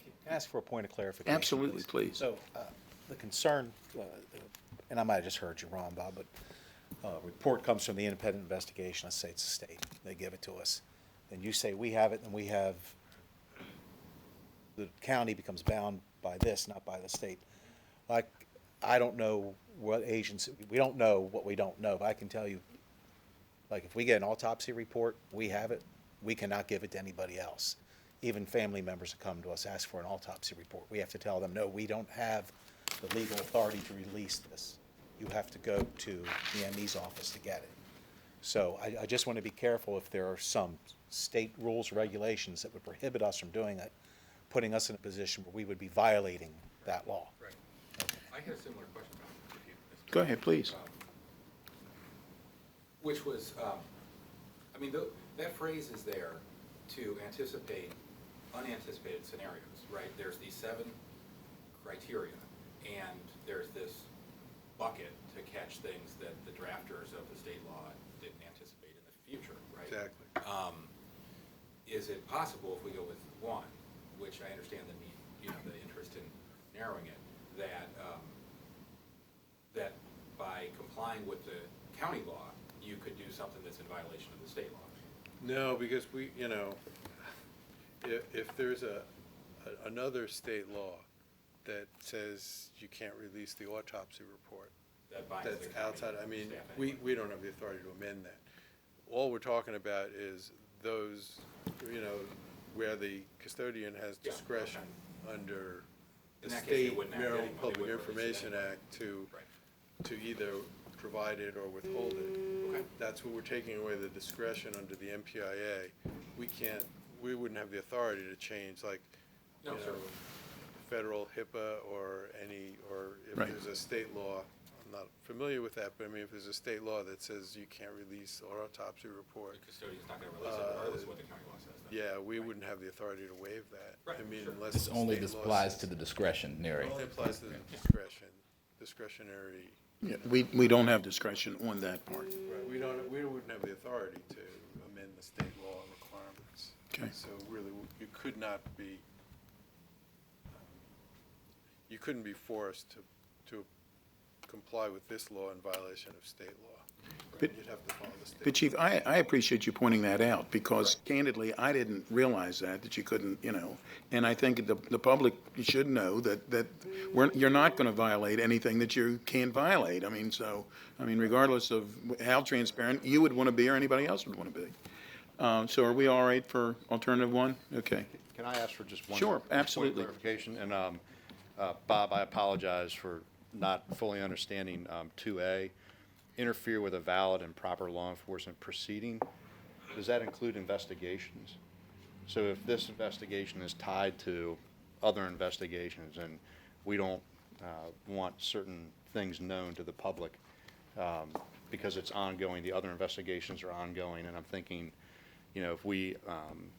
[SPEAKER 12] Can I ask for a point of clarification?
[SPEAKER 1] Absolutely, please.
[SPEAKER 12] So, the concern, and I might have just heard you wrong, Bob, but report comes from the independent investigation, let's say it's the state, they give it to us. And you say we have it, and we have, the county becomes bound by this, not by the state. Like, I don't know what agency, we don't know what we don't know, but I can tell you, like, if we get an autopsy report, we have it, we cannot give it to anybody else. Even family members that come to us ask for an autopsy report, we have to tell them, no, we don't have the legal authority to release this. You have to go to the ME's office to get it. So I just want to be careful if there are some state rules, regulations that would prohibit us from doing it, putting us in a position where we would be violating that law.
[SPEAKER 4] Right. I had a similar question, Bob, if you.
[SPEAKER 1] Go ahead, please.
[SPEAKER 4] Which was, I mean, that phrase is there to anticipate unanticipated scenarios, right? There's these 7 criteria, and there's this bucket to catch things that the drafters of the state law didn't anticipate in the future, right?
[SPEAKER 15] Exactly.
[SPEAKER 4] Is it possible if we go with 1, which I understand the need, the interest in narrowing it, that that by complying with the county law, you could do something that's in violation of the state law?
[SPEAKER 15] No, because we, if there's another state law that says you can't release the autopsy report,
[SPEAKER 4] That binds the
[SPEAKER 15] that's
[SPEAKER 4] county
[SPEAKER 15] outside, I mean,
[SPEAKER 4] staff anyway.
[SPEAKER 15] we don't have the authority to amend that. All we're talking about is those, where the custodian has
[SPEAKER 4] Yeah,
[SPEAKER 15] discretion under the
[SPEAKER 4] In that case, they
[SPEAKER 15] state
[SPEAKER 4] wouldn't have
[SPEAKER 15] Maryland
[SPEAKER 4] anyone. They
[SPEAKER 15] Public
[SPEAKER 4] wouldn't release it
[SPEAKER 15] Information
[SPEAKER 4] anyway.
[SPEAKER 15] Act to
[SPEAKER 4] Right.
[SPEAKER 15] either provide it or withhold it.
[SPEAKER 4] Okay.
[SPEAKER 15] That's what we're taking away the discretion under the MPIA. We wouldn't have the authority to change, like,
[SPEAKER 4] No,
[SPEAKER 15] you know,
[SPEAKER 4] certainly.
[SPEAKER 15] federal HIPAA or if
[SPEAKER 1] Right.
[SPEAKER 15] there's a state law, I'm not familiar with that, but I mean, if there's a state law that says you can't release our autopsy report,
[SPEAKER 4] The custodian's not going to release it regardless of what the county law says. Then.
[SPEAKER 15] yeah, we wouldn't have the authority to waive that.
[SPEAKER 4] Right,
[SPEAKER 15] I mean,
[SPEAKER 4] sure.
[SPEAKER 15] unless
[SPEAKER 16] This
[SPEAKER 15] the
[SPEAKER 16] only
[SPEAKER 15] state law
[SPEAKER 16] applies
[SPEAKER 15] says-
[SPEAKER 16] to the discretionary.
[SPEAKER 15] It applies to the discretionary.
[SPEAKER 1] Yeah, we don't have discretion on that part.
[SPEAKER 15] Right, we wouldn't have the authority to amend the state law requirements.
[SPEAKER 1] Okay.
[SPEAKER 15] So really, you could not be, you couldn't be forced to comply with this law in violation of state law.
[SPEAKER 1] But-
[SPEAKER 15] You'd have to follow the state.
[SPEAKER 1] But Chief, I appreciate you pointing that out, because candidly, I didn't realize that you couldn't, and I think the public should know that you're not going to violate anything that you can't violate. I mean, regardless of how transparent you would want to be or anybody else would want to be. So are we all right for alternative 1? Okay.
[SPEAKER 13] Can I ask for just one?
[SPEAKER 1] Sure,
[SPEAKER 13] point of
[SPEAKER 1] absolutely.
[SPEAKER 13] clarification? And Bob, I apologize for not fully understanding 2A. Interfere with a valid and proper law enforcement proceeding. Does that include investigations? So if this investigation is tied to other investigations and we don't want certain things known to the public because it's ongoing, the other investigations are ongoing, and I'm thinking, if we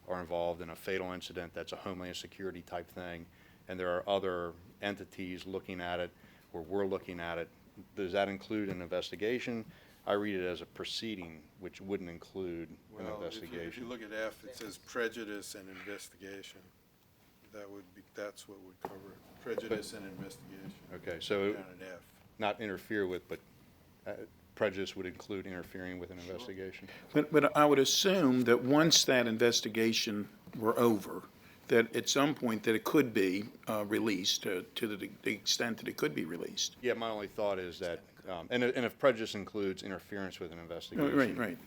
[SPEAKER 13] are involved in a fatal incident that's a Homeland Security type thing, and there are other entities looking at it, or we're looking at it, does that include an investigation? I read it as a proceeding, which wouldn't include an
[SPEAKER 15] Well, if
[SPEAKER 13] investigation.
[SPEAKER 15] you look at F, it says prejudice and investigation. That's what would cover it, prejudice and investigation.
[SPEAKER 13] Okay, so
[SPEAKER 15] Down at F.
[SPEAKER 13] not interfere with, but prejudice would include interfering with an investigation?
[SPEAKER 1] But I would assume that once that investigation were over, that at some point that it could be released to the extent that it could be released.
[SPEAKER 13] Yeah, my only thought is that, and if prejudice includes interference with an investigation.
[SPEAKER 1] Right.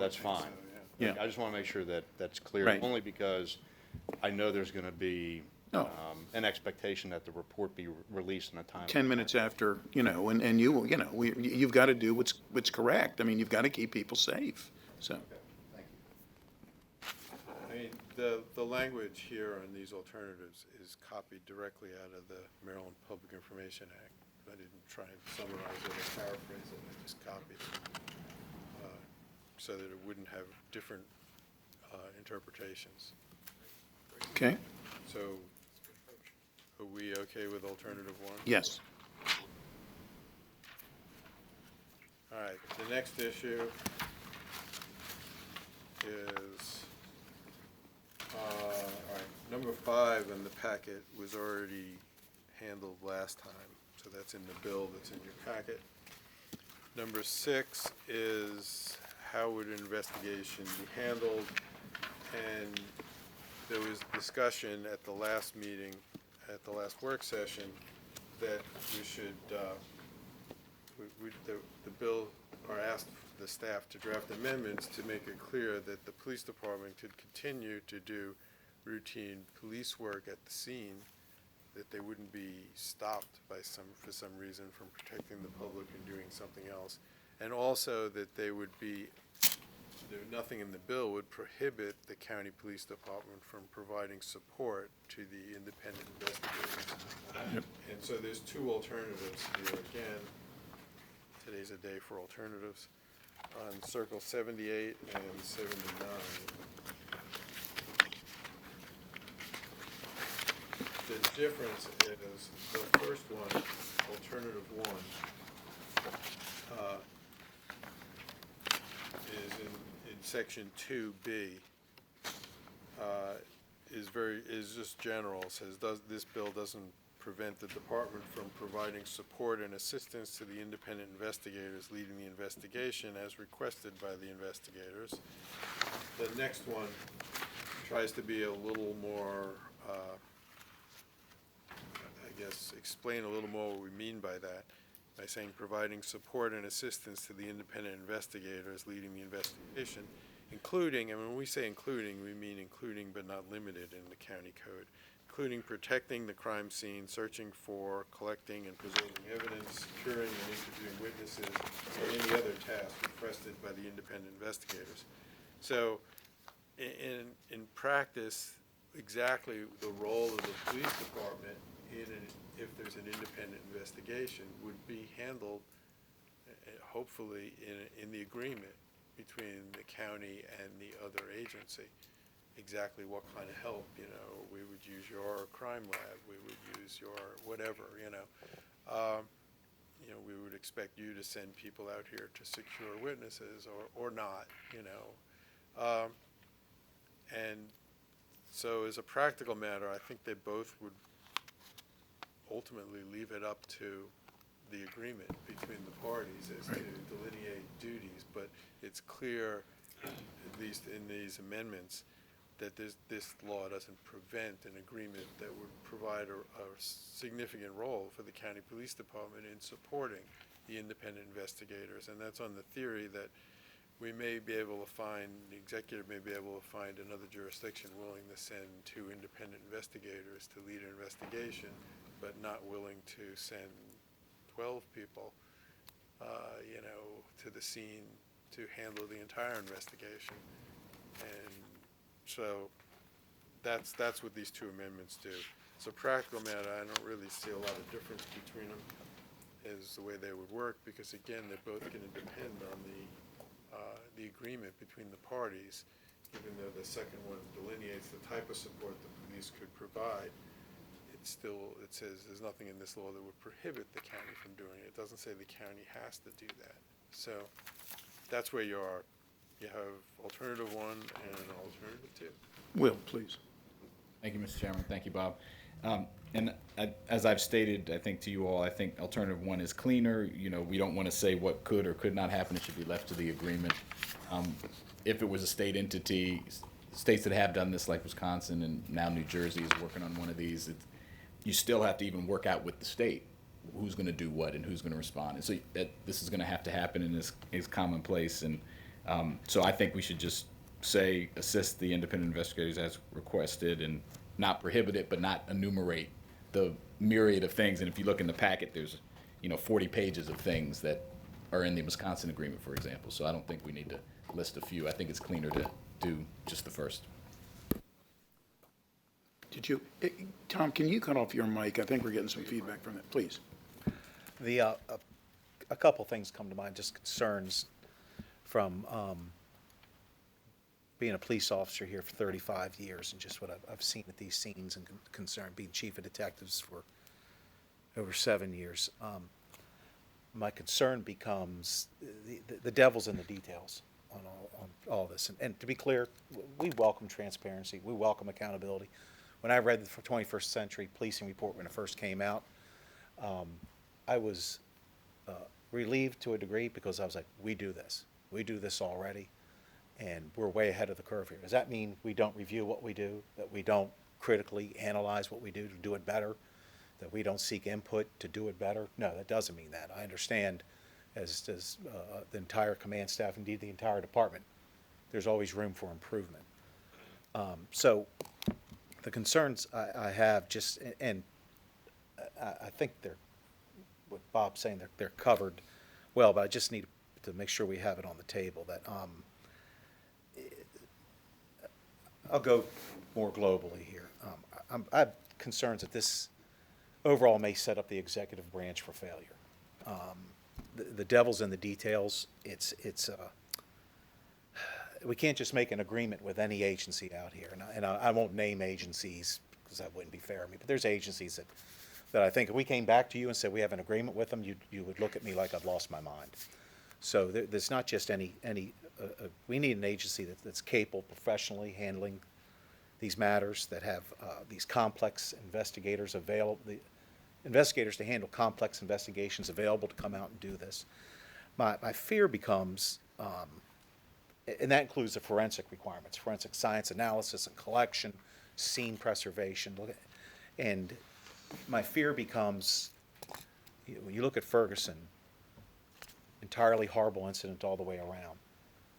[SPEAKER 13] That's fine.
[SPEAKER 1] Yeah.
[SPEAKER 13] I just want to make sure that that's clear.
[SPEAKER 1] Right.
[SPEAKER 13] Only because I know there's going to be
[SPEAKER 1] No.
[SPEAKER 13] an expectation that the report be released in a timely
[SPEAKER 1] 10 minutes after, and you've got to do what's correct. I mean, you've got to keep people safe, so.
[SPEAKER 15] The language here on these alternatives is copied directly out of the Maryland Public Information Act. I didn't try and summarize it or paraphrase it, I just copied it, so that it wouldn't have different interpretations.
[SPEAKER 1] Okay?
[SPEAKER 15] So, are we okay with alternative one?
[SPEAKER 1] Yes.
[SPEAKER 15] All right, the next issue is, all right, number 5 in the packet was already handled last time, so that's in the bill that's in your packet. Number 6 is how would an investigation be handled? And there was discussion at the last meeting, at the last work session, that we should, the bill, or asked the staff to draft amendments to make it clear that the police department could continue to do routine police work at the scene, that they wouldn't be stopped by for some reason from protecting the public and doing something else. And also that they would be, nothing in the bill would prohibit the county police department from providing support to the independent investigators.
[SPEAKER 1] Yep.
[SPEAKER 15] And so there's 2 alternatives here again. Today's a day for alternatives. On Circle 78 and 79. The difference is the first one, alternative 1, is in section 2B, is just general, says this bill doesn't prevent the department from providing support and assistance to the independent investigators leading the investigation as requested by the investigators. The next one tries to be a little more, I guess, explain a little more what we mean by that, by saying providing support and assistance to the independent investigators leading the investigation, including, and when we say including, we mean including but not limited in the county code, including protecting the crime scene, searching for, collecting and preserving evidence, securing and interviewing witnesses, or any other task requested by the independent investigators. So in practice, exactly the role of the police department if there's an independent investigation would be handled, hopefully, in the agreement between the county and the other agency. Exactly what kind of help, we would use your crime lab, we would use your whatever, we would expect you to send people out here to secure witnesses or not, and so as a practical matter, I think they both would ultimately leave it up to the agreement between the parties as to delineate duties, but it's clear, at least in these amendments, that this law doesn't prevent an agreement that would provide a significant role for the county police department in supporting the independent investigators. And that's on the theory that we may be able to find, the executive may be able to find another jurisdiction willing to send 2 independent investigators to lead an investigation, but not willing to send 12 people, to the scene to handle the entire investigation. And so that's what these 2 amendments do. It's a practical matter. I don't really see a lot of difference between them as the way they would work, because again, they're both going to depend on the agreement between the parties, even though the second one delineates the type of support the police could provide. It says there's nothing in this law that would prohibit the county from doing it. It doesn't say the county has to do that. So that's where you are. You have alternative 1 and alternative 2.
[SPEAKER 1] Will, please.
[SPEAKER 16] Thank you, Mr. Chairman. Thank you, Bob. As I've stated, I think to you all, I think alternative 1 is cleaner. We don't want to say what could or could not happen. It should be left to the agreement. If it was a state entity, states that have done this, like Wisconsin and now New Jersey is working on one of these, you still have to even work out with the state who's going to do what and who's going to respond. And so this is going to have to happen in this commonplace. And so I think we should just say assist the independent investigators as requested and not prohibit it, but not enumerate the myriad of things. And if you look in the packet, there's 40 pages of things that are in the Wisconsin agreement, for example. So I don't think we need to list a few. I think it's cleaner to do just the first.
[SPEAKER 1] Did you, Tom, can you cut off your mic? I think we're getting some feedback from it, please.
[SPEAKER 12] A couple things come to mind, just concerns from being a police officer here for 35 years and just what I've seen at these scenes and concern, being chief of detectives for over 7 years. My concern becomes the devil's in the details on all this. And to be clear, we welcome transparency. We welcome accountability. When I read the 21st Century Policing Report when it first came out, I was relieved to a degree because I was like, we do this. We do this already, and we're way ahead of the curve here. Does that mean we don't review what we do, that we don't critically analyze what we do to do it better, that we don't seek input to do it better? No, that doesn't mean that. I understand, as does the entire command staff, indeed the entire department, there's always room for improvement. So the concerns I have just, and I think they're, what Bob's saying, they're covered well, but I just need to make sure we have it on the table, that I'll go more globally here. I have concerns that this overall may set up the executive branch for failure. The devil's in the details. We can't just make an agreement with any agency out here, and I won't name agencies because that wouldn't be fair of me, but there's agencies that I think if we came back to you and said we have an agreement with them, you would look at me like I've lost my mind. So there's not just we need an agency that's capable professionally handling these matters, that have these complex investigators available, the investigators to handle complex investigations available to come out and do this. My fear becomes, and that includes the forensic requirements, forensic science analysis and collection, scene preservation, and my fear becomes, when you look at Ferguson, entirely horrible incident all the way around.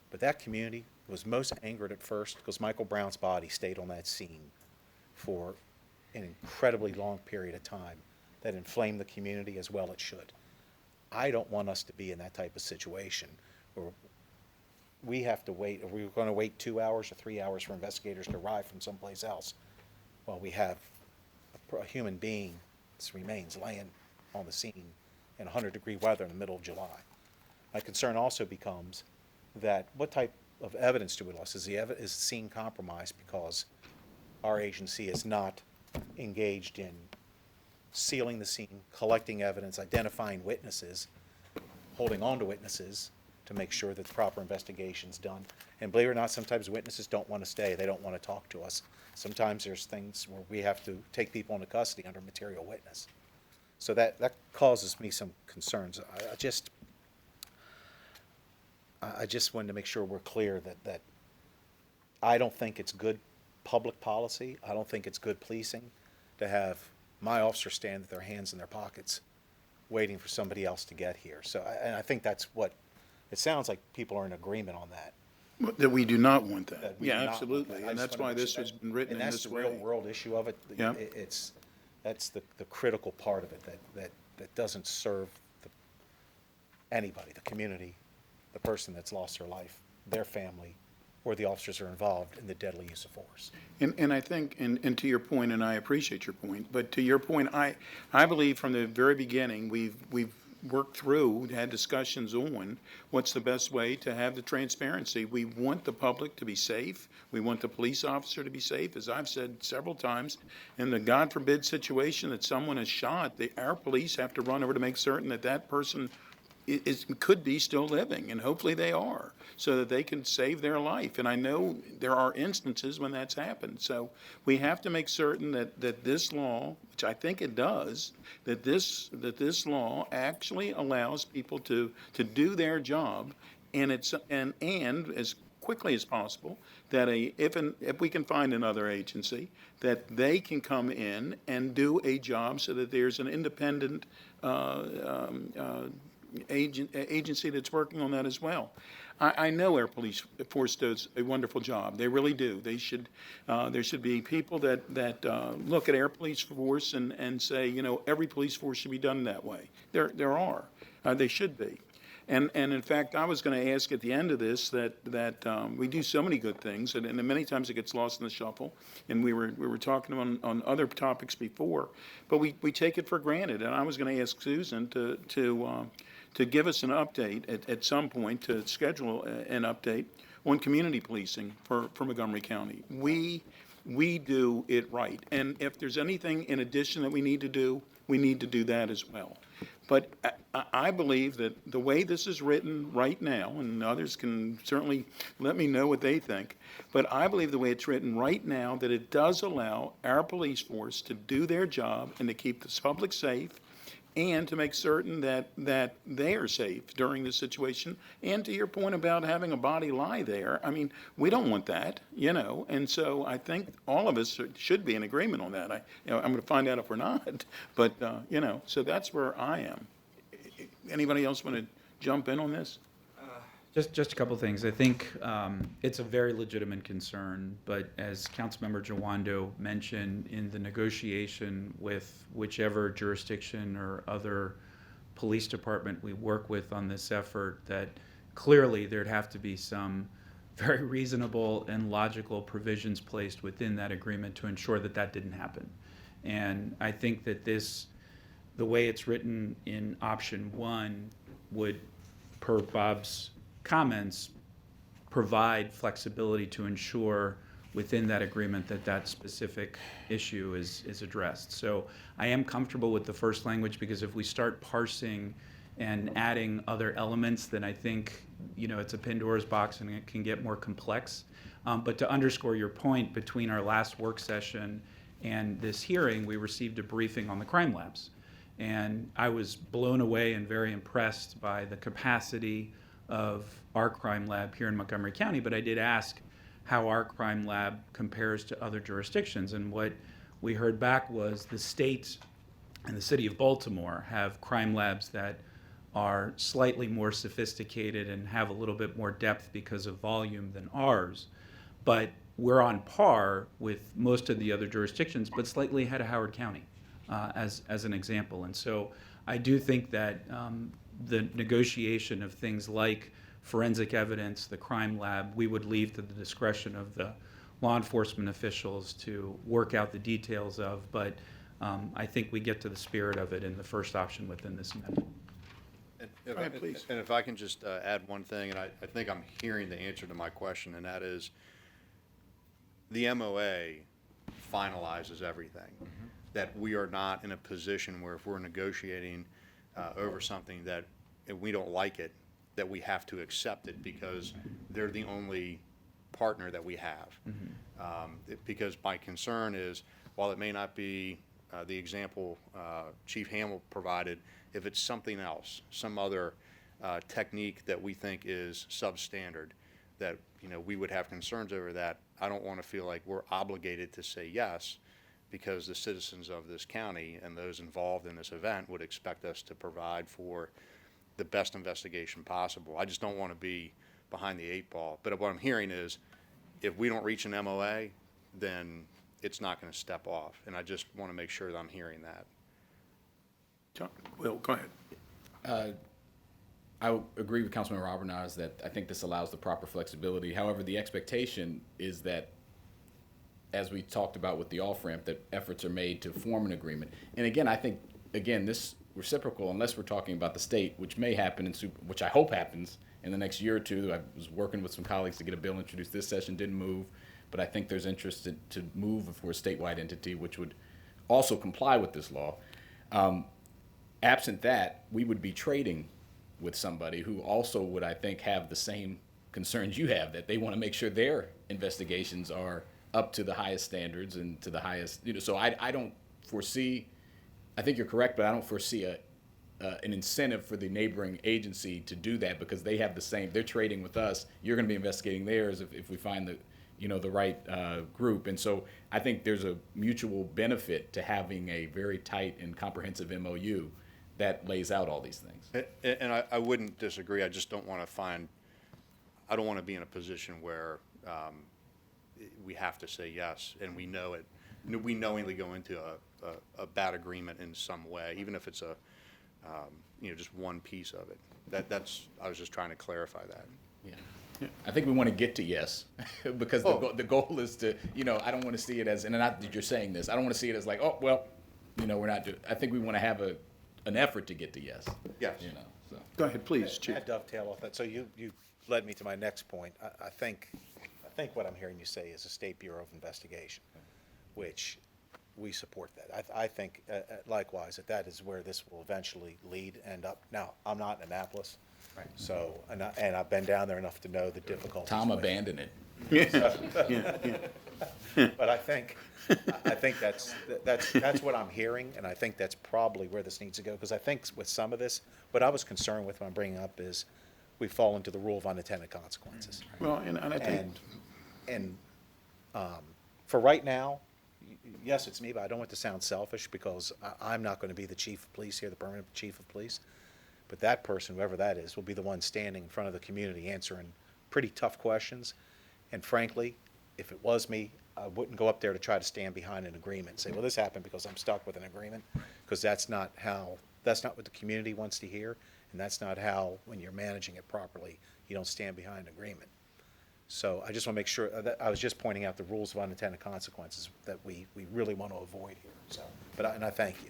[SPEAKER 12] But that community was most angered at first because Michael Brown's body stayed on that scene for an incredibly long period of time that inflamed the community as well it should. I don't want us to be in that type of situation where we have to wait, or we're going to wait 2 hours or 3 hours for investigators to arrive from someplace else while we have a human being's remains laying on the scene in 100-degree weather in the middle of July. My concern also becomes that what type of evidence do we lose? Is the scene compromised because our agency is not engaged in sealing the scene, collecting evidence, identifying witnesses, holding on to witnesses to make sure that the proper investigation's done? And believe it or not, sometimes witnesses don't want to stay. They don't want to talk to us. Sometimes there's things where we have to take people into custody under material witness. So that causes me some concerns. I just wanted to make sure we're clear that I don't think it's good public policy. I don't think it's good policing to have my officers stand with their hands in their pockets waiting for somebody else to get here. So, and I think that's what, it sounds like people are in agreement on that.
[SPEAKER 1] That we do not want that.
[SPEAKER 12] That we
[SPEAKER 1] Yeah,
[SPEAKER 12] do not want
[SPEAKER 1] absolutely.
[SPEAKER 12] that. I
[SPEAKER 1] And
[SPEAKER 12] just
[SPEAKER 1] that's
[SPEAKER 12] wanna
[SPEAKER 1] why
[SPEAKER 12] make
[SPEAKER 1] this
[SPEAKER 12] sure
[SPEAKER 1] has been written in
[SPEAKER 12] And
[SPEAKER 1] this
[SPEAKER 12] that's the
[SPEAKER 1] way.
[SPEAKER 12] real world issue of it.
[SPEAKER 1] Yeah.
[SPEAKER 12] That's the critical part of it that doesn't serve anybody, the community, the person that's lost their life, their family, or the officers are involved in the deadly use of force.
[SPEAKER 1] And I think, and to your point, and I appreciate your point, but to your point, I believe from the very beginning, we've worked through, had discussions on what's the best way to have the transparency. We want the public to be safe. We want the police officer to be safe. As I've said several times, in the God forbid situation that someone is shot, our police have to run over to make certain that that person could be still living, and hopefully they are, so that they can save their life. And I know there are instances when that's happened. So we have to make certain that this law, which I think it does, that this law actually allows people to do their job, and as quickly as possible, that if we can find another agency, that they can come in and do a job so that there's an independent agency that's working on that as well. I know our police force does a wonderful job. They really do. They should. There should be people that look at our police force and say, every police force should be done that way. There are. They should be. And in fact, I was going to ask at the end of this that we do so many good things, and many times it gets lost in the shuffle. And we were talking on other topics before, but we take it for granted. And I was going to ask Susan to give us an update at some point, to schedule an update on community policing for Montgomery County. We do it right, and if there's anything in addition that we need to do that as well. But I believe that the way this is written right now, and others can certainly let me know what they think, but I believe the way it's written right now, that it does allow our police force to do their job and to keep the public safe, and to make certain that they are safe during this situation. And to your point about having a body lie there, I mean, we don't want that, and so I think all of us should be in agreement on that. I'm going to find out if we're not, but, so that's where I am. Anybody else want to jump in on this?
[SPEAKER 5] Just a couple things. I think it's a very legitimate concern, but as Councilmember Jawando mentioned, in the negotiation with whichever jurisdiction or other police department we work with on this effort, that clearly there'd have to be some very reasonable and logical provisions placed within that agreement to ensure that that didn't happen. And I think that the way it's written in option 1 would, per Bob's comments, provide flexibility to ensure within that agreement that specific issue is addressed. So I am comfortable with the first language, because if we start parsing and adding other elements, then I think it's a Pandora's box and it can get more complex. But to underscore your point, between our last work session and this hearing, we received a briefing on the crime labs. And I was blown away and very impressed by the capacity of our crime lab here in Montgomery County, but I did ask how our crime lab compares to other jurisdictions. And what we heard back was the state and the city of Baltimore have crime labs that are slightly more sophisticated and have a little bit more depth because of volume than ours. But we're on par with most of the other jurisdictions, but slightly ahead of Howard County, as an example. And so I do think that the negotiation of things like forensic evidence, the crime lab, we would leave to the discretion of the law enforcement officials to work out the details of, but I think we get to the spirit of it in the first option within this amendment.
[SPEAKER 1] Go ahead, please.
[SPEAKER 13] And if I can just add one thing, and I think I'm hearing the answer to my question, and that is the MOA finalizes everything. Mm-hmm. That we are not in a position where, if we're negotiating over something that if we don't like it, that we have to accept it because they're the only partner that we have. Mm-hmm. Because my concern is, while it may not be the example Chief Hamill provided, if it's something else, some other technique that we think is substandard, that we would have concerns over that. I don't want to feel like we're obligated to say yes, because the citizens of this county and those involved in this event would expect us to provide for the best investigation possible. I just don't want to be behind the 8 ball. But what I'm hearing is, if we don't reach an MOA, then it's not going to step off. And I just want to make sure that I'm hearing that.
[SPEAKER 1] John, Will, go ahead.
[SPEAKER 16] I agree with Councilman Robernaz that I think this allows the proper flexibility. However, the expectation is that, as we talked about with the off-ramp, that efforts are made to form an agreement. And again, I think, this reciprocal, unless we're talking about the state, which may happen, which I hope happens in the next year or two. I was working with some colleagues to get a bill introduced this session, didn't move, but I think there's interest to move for a statewide entity, which would also comply with this law. Absent that, we would be trading with somebody who also would, I think, have the same concerns you have, that they want to make sure their investigations are up to the highest standards and to the highest, so I don't foresee, I think you're correct, but I don't foresee an incentive for the neighboring agency to do that, because they have the same, they're trading with us. You're going to be investigating theirs if we find the right group. And so I think there's a mutual benefit to having a very tight and comprehensive MOU that lays out all these things.
[SPEAKER 13] And I wouldn't disagree. I just don't want I don't want to be in a position where we have to say yes, and we know it. We knowingly go into a bad agreement in some way, even if it's just one piece of it. I was just trying to clarify that.
[SPEAKER 16] Yeah. I think we want to get to yes, because the goal is to, I don't want to see it as, and not that you're saying this, I don't want to see it as like, oh, well, we're not doing, I think we want to have an effort to get to yes.
[SPEAKER 13] Yes.
[SPEAKER 16] So.
[SPEAKER 1] Go ahead, please, Chief.
[SPEAKER 12] I dovetail off that. So you led me to my next point. I think what I'm hearing you say is a State Bureau of Investigation, which we support that. I think likewise that is where this will eventually end up. Now, I'm not in Annapolis,
[SPEAKER 16] Right.
[SPEAKER 12] so and I've been down there enough to know the difficulties.
[SPEAKER 16] Tom
[SPEAKER 12] with it.
[SPEAKER 16] abandoned it.
[SPEAKER 12] But I think that's what I'm hearing, and I think that's probably where this needs to go, because I think with some of this, what I was concerned with when I'm bringing up is we fall into the rule of unintended consequences.
[SPEAKER 1] Well, and I think.
[SPEAKER 12] And for right now, yes, it's me, but I don't want to sound selfish, because I'm not going to be the chief of police here, the permanent chief of police. But that person, whoever that is, will be the one standing in front of the community answering pretty tough questions. And frankly, if it was me, I wouldn't go up there to try to stand behind an agreement and say, well, this happened because I'm stuck with an agreement, because that's not what the community wants to hear, and that's not how, when you're managing it properly, you don't stand behind an agreement. So I just want to make sure that I was just pointing out the rules of unintended consequences that we really want to avoid here. So, and I thank you.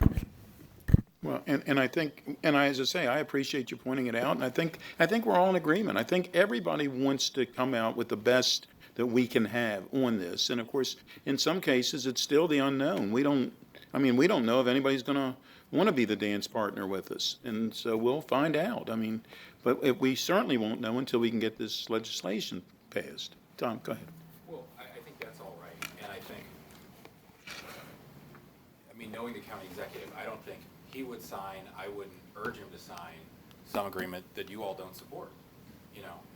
[SPEAKER 1] Well, and I think, and as I say, I appreciate you pointing it out, and I think we're all in agreement. I think everybody wants to come out with the best that we can have on this, and of course, in some cases, it's still the unknown. We don't know if anybody's going to want to be the dance partner with us, and so we'll find out. But we certainly won't know until we can get this legislation passed. Tom, go ahead.
[SPEAKER 4] Well, I think that's all right, and knowing the county executive, I don't think he would sign, I wouldn't urge him to sign some agreement that you all don't support.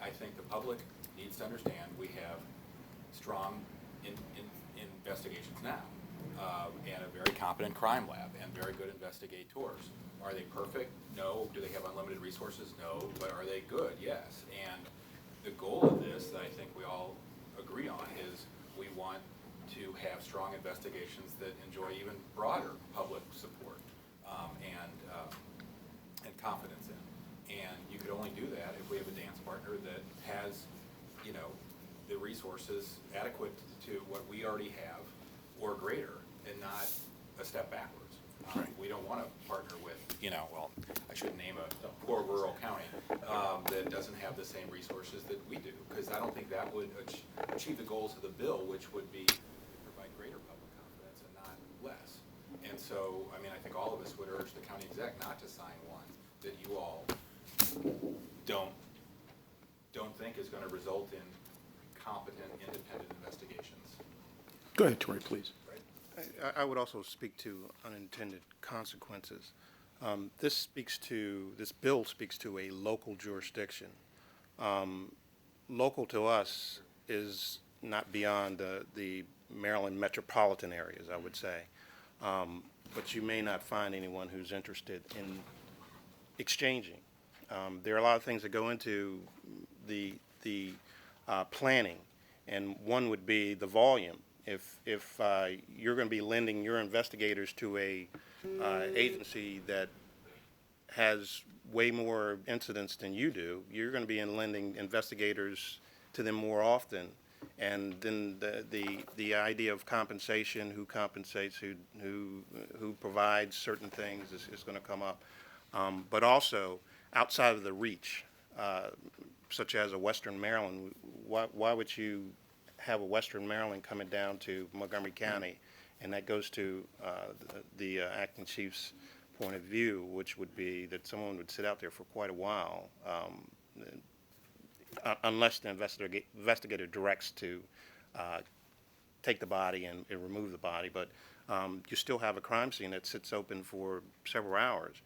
[SPEAKER 4] I think the public needs to understand we have strong investigations now, and a very competent crime lab, and very good investigators. Are they perfect? No. Do they have unlimited resources? No. But are they good? Yes. And the goal of this, that I think we all agree on, is we want to have strong investigations that enjoy even broader public support and confidence in. And you could only do that if we have a dance partner that has, the resources adequate to what we already have or greater, and not a step backwards. We don't want to partner with, I shouldn't name a poor rural county that doesn't have the same resources that we do, because I don't think that would achieve the goals of the bill, which would be provide greater public confidence and not less. And so, I think all of us would urge the county exec not to sign one that you all don't think is going to result in competent, independent investigations.
[SPEAKER 1] Go ahead, Tori, please.
[SPEAKER 14] I would also speak to unintended consequences. This bill speaks to a local jurisdiction. Local to us is not beyond the Maryland metropolitan areas, I would say. But you may not find anyone who's interested in exchanging. There are a lot of things that go into the planning, and one would be the volume. If you're going to be lending your investigators to a agency that has way more incidents than you do, you're going to be lending investigators to them more often, and then the idea of compensation, who compensates, who provides certain things is going to come up, but also outside of the reach, such as a Western Maryland. Why would you have a Western Maryland coming down to Montgomery County? And that goes to the acting chief's point of view, which would be that someone would sit out there for quite a while, unless the investigator directs to take the body and remove the body. But you still have a crime scene that sits open for several hours.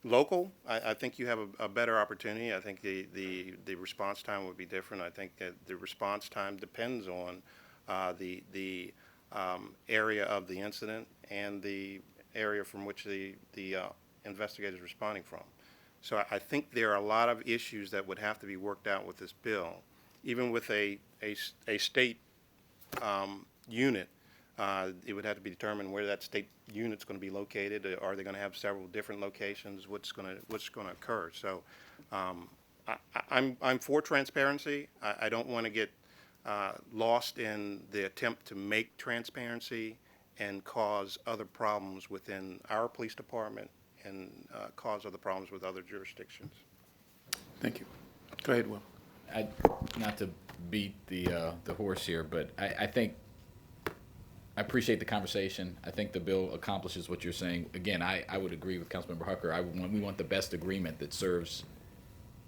[SPEAKER 14] Local, I think you have a better opportunity. I think the response time would be different. I think that the response time depends on the area of the incident and the area from which the investigator is responding from. So I think there are a lot of issues that would have to be worked out with this bill. Even with a state unit, It would have to be determined where that state unit's going to be located. Are they going to have several different locations? What's going to occur? So I'm for transparency. I don't want to get lost in the attempt to make transparency and cause other problems within our police department and cause other problems with other jurisdictions.
[SPEAKER 1] Thank you. Go ahead, Will.
[SPEAKER 16] Not to beat the horse here, but I think I appreciate the conversation. I think the bill accomplishes what you're saying. Again, I would agree with Councilmember Hucker. We want the best agreement that serves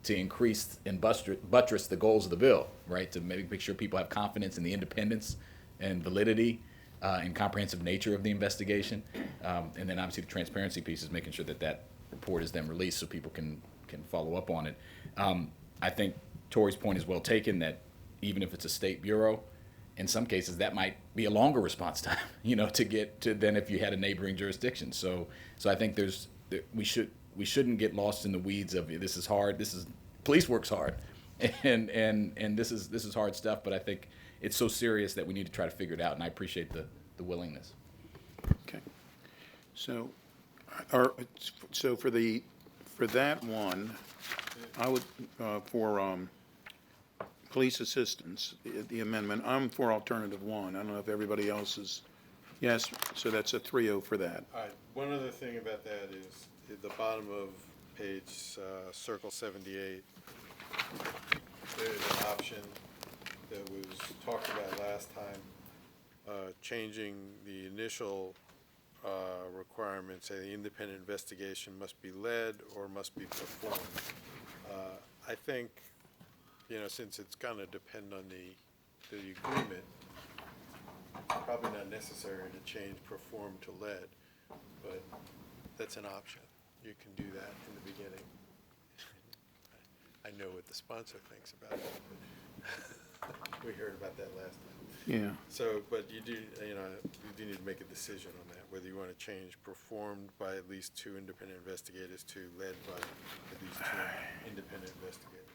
[SPEAKER 16] to increase and buttress the goals of the bill, right? To make sure people have confidence in the independence and validity and comprehensive nature of the investigation. And then obviously the transparency piece is making sure that that report is then released so people can follow up on it. I think Tori's point is well taken that even if it's a state bureau, in some cases that might be a longer response time, to get to than if you had a neighboring jurisdiction. So I think we shouldn't get lost in the weeds of this is hard. Police works hard, and this is hard stuff. But I think it's so serious that we need to try to figure it out. And I appreciate the willingness.
[SPEAKER 1] Okay. So, for that one, I would for police assistance, the amendment. I'm for alternative one. I don't know if everybody else is. Yes. So that's a 3-0 for that.
[SPEAKER 15] All right, one other thing about that is at the bottom of page circle 78, there's an option that was talked about last time, changing the initial requirement, say the independent investigation must be led or must be performed. I think, since it's going to depend on the agreement, it's probably not necessary to change perform to led, but that's an option. You can do that in the beginning. I know what the sponsor thinks about it. We heard about that last time.
[SPEAKER 1] Yeah.
[SPEAKER 15] So, but you do need to make a decision on that, whether you want to change performed by at least 2 independent investigators to led by at least 2 independent investigators.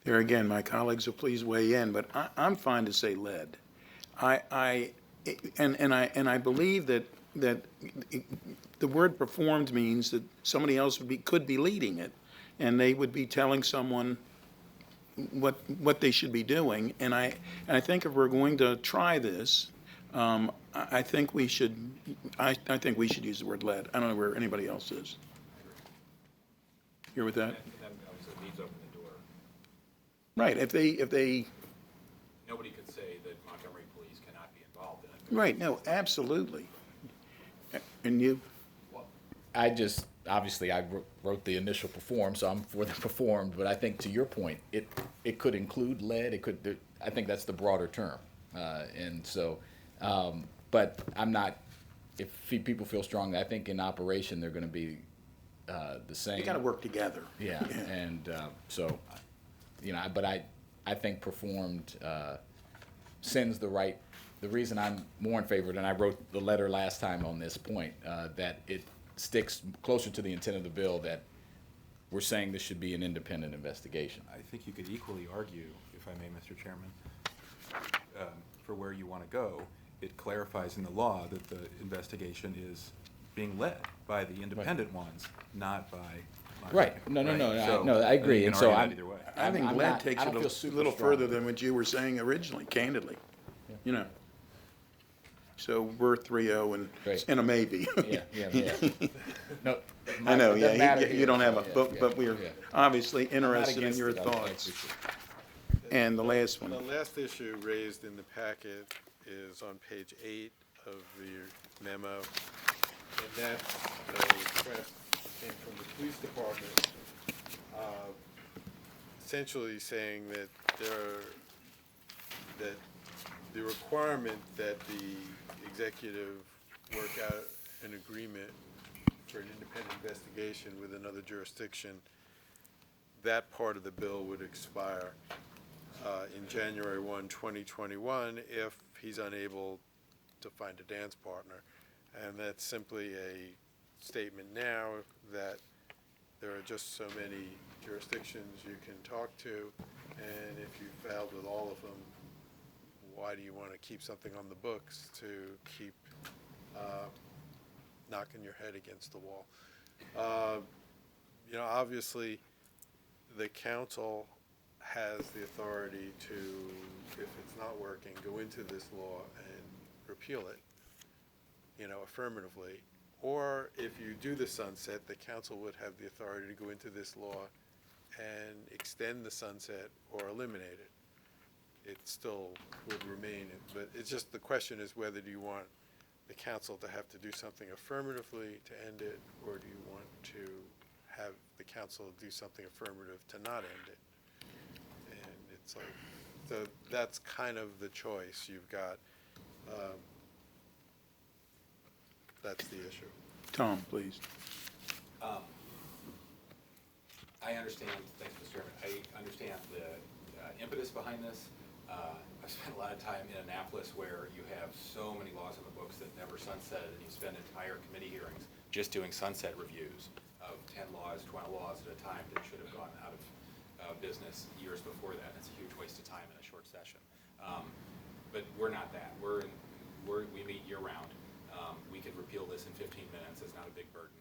[SPEAKER 1] There again, my colleagues will please weigh in, but I'm fine to say led. I believe that the word performed means that somebody else could be leading it, and they would be telling someone what they should be doing. And I think if we're going to try this, I think we should use the word led. I don't know where anybody else is. Here with that?
[SPEAKER 4] Obviously leaves open the door.
[SPEAKER 1] Right. If they.
[SPEAKER 4] Nobody could say that Montgomery police cannot be involved in it.
[SPEAKER 1] Right. No. Absolutely. And you?
[SPEAKER 16] Obviously I wrote the initial perform, so I'm for the performed, but I think to your point, it could include led, I think that's the broader term. And so, but I'm not, if people feel strongly, I think in operation, they're gonna be the same.
[SPEAKER 1] They gotta work together.
[SPEAKER 16] Yeah, and so, but I think performed sends the reason I'm more in favor, and I wrote the letter last time on this point, that it sticks closer to the intent of the bill that we're saying this should be an independent investigation.
[SPEAKER 4] I think you could equally argue, if I may, Mr. Chairman, for where you want to go. It clarifies in the law that the investigation is being led by the independent ones, not by.
[SPEAKER 16] Right. No,
[SPEAKER 4] So,
[SPEAKER 16] I agree.
[SPEAKER 4] you
[SPEAKER 16] And
[SPEAKER 4] can
[SPEAKER 16] so
[SPEAKER 4] argue that either way.
[SPEAKER 1] I think
[SPEAKER 16] I'm
[SPEAKER 1] led
[SPEAKER 16] not-
[SPEAKER 1] takes
[SPEAKER 16] I
[SPEAKER 1] it
[SPEAKER 16] don't
[SPEAKER 1] a
[SPEAKER 16] feel super
[SPEAKER 1] little
[SPEAKER 16] strong.
[SPEAKER 1] further than what you were saying originally, candidly. So we're 3-0
[SPEAKER 16] Great.
[SPEAKER 1] and a maybe.
[SPEAKER 16] Yeah. No,
[SPEAKER 1] I know,
[SPEAKER 16] it doesn't matter
[SPEAKER 1] you
[SPEAKER 16] here.
[SPEAKER 1] don't have a,
[SPEAKER 16] Yeah,
[SPEAKER 1] but we're
[SPEAKER 16] yeah.
[SPEAKER 1] obviously
[SPEAKER 16] I'm not
[SPEAKER 1] interested in
[SPEAKER 16] against
[SPEAKER 1] your
[SPEAKER 16] it. I
[SPEAKER 1] thoughts.
[SPEAKER 16] appreciate it.
[SPEAKER 1] And the last one.
[SPEAKER 15] The last issue raised in the packet is on page 8 of the memo, and that request came from the police department, essentially saying that that the requirement that the executive work out an agreement for an independent investigation with another jurisdiction, that part of the bill would expire in January 1, 2021, if he's unable to find a dance partner. And that's simply a statement now that there are just so many jurisdictions you can talk to, and if you failed with all of them, why do you want to keep something on the books to keep knocking your head against the wall. You know, obviously, the council has the authority to, if it's not working, go into this law and repeal it, you know, affirmatively. Or if you do the sunset, the council would have the authority to go into this law and extend the sunset or eliminate it. It still would remain, but it's just, the question is whether do you want the council to have to do something affirmatively to end it, or do you want to have the council do something affirmative to not end it? And it's like, so that's kind of the choice you've got. That's the issue.
[SPEAKER 1] Tom, please.
[SPEAKER 4] I understand, thanks, Mr. Chairman, I understand the impetus behind this. I've spent a lot of time in Annapolis where you have so many laws on the books that never sunset, and you spend entire committee hearings just doing sunset reviews of 10 laws, 12 laws at a time that should have gone out of business years before that. It's a huge waste of time in a short session. But we're not that. We meet year-round. We could repeal this in 15 minutes. It's not a big burden.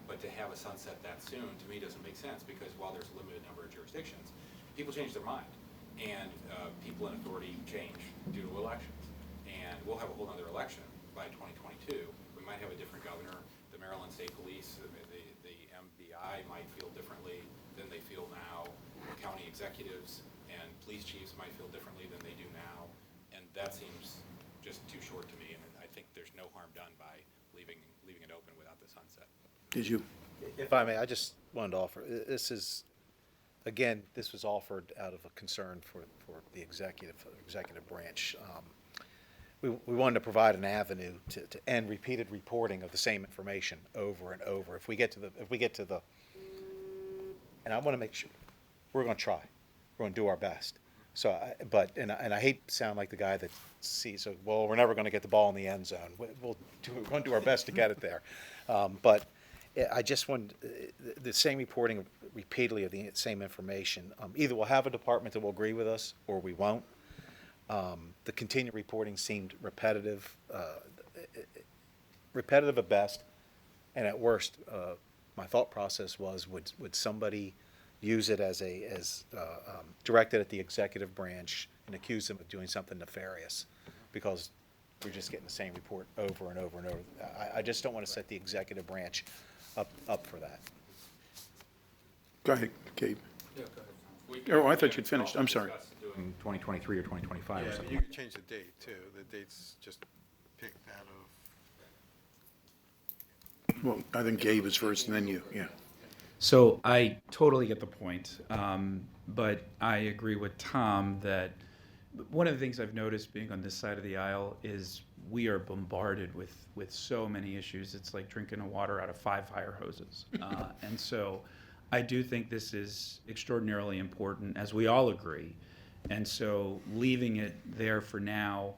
[SPEAKER 4] But to have a sunset that soon, to me, doesn't make sense, because while there's a limited number of jurisdictions, people change their mind. And people in authority change due to elections. And we'll have a whole other election by 2022. We might have a different governor. The Maryland State Police, the MBI might feel differently than they feel now. County executives and police chiefs might feel differently than they do now. And that seems just too short to me. And I think there's no harm done by leaving it open without the sunset.
[SPEAKER 1] Did you?
[SPEAKER 12] If I may, I just wanted to offer, this is, again, this was offered out of a concern for the executive branch. We wanted to provide an avenue to end repeated reporting of the same information over and over. If we get to the, and I want to make sure, we're going to try. We're going to do our best. So, I hate to sound like the guy that sees, well, we're never going to get the ball in the end zone. We're going to do our best to get it there. But I just want the same reporting repeatedly of the same information. Either we'll have a department that will agree with us or we won't. The continued reporting seemed repetitive at best, and at worst, my thought process was, would somebody use it as directed at the executive branch and accuse them of doing something nefarious, because we're just getting the same report over and over and over. I just don't want to set the executive branch up for that.
[SPEAKER 1] Go ahead, Gabe.
[SPEAKER 4] Yeah, go ahead, Tom.
[SPEAKER 1] Oh, I thought you'd finished. I'm sorry.
[SPEAKER 4] Doing 2023 or 2025 or
[SPEAKER 15] Yeah,
[SPEAKER 4] something.
[SPEAKER 15] you could change the date too. The date's just picked out of.
[SPEAKER 1] Well, I think Gabe is first and then you, yeah.
[SPEAKER 5] So I totally get the point, but I agree with Tom that one of the things I've noticed being on this side of the aisle is we are bombarded with so many issues. It's like drinking water out of 5 fire hoses. And so I do think this is extraordinarily important, as we all agree. And so leaving it there for now,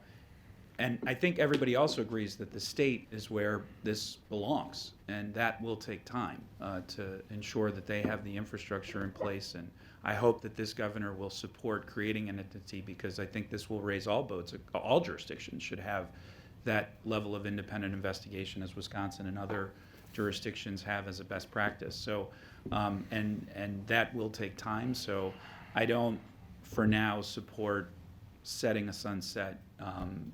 [SPEAKER 5] and I think everybody also agrees that the state is where this belongs, and that will take time to ensure that they have the infrastructure in place. And I hope that this governor will support creating an entity, because I think this will raise all boats. All jurisdictions should have that level of independent investigation, as Wisconsin and other jurisdictions have as a best practice. So, and that will take time. So I don't, for now, support setting a sunset,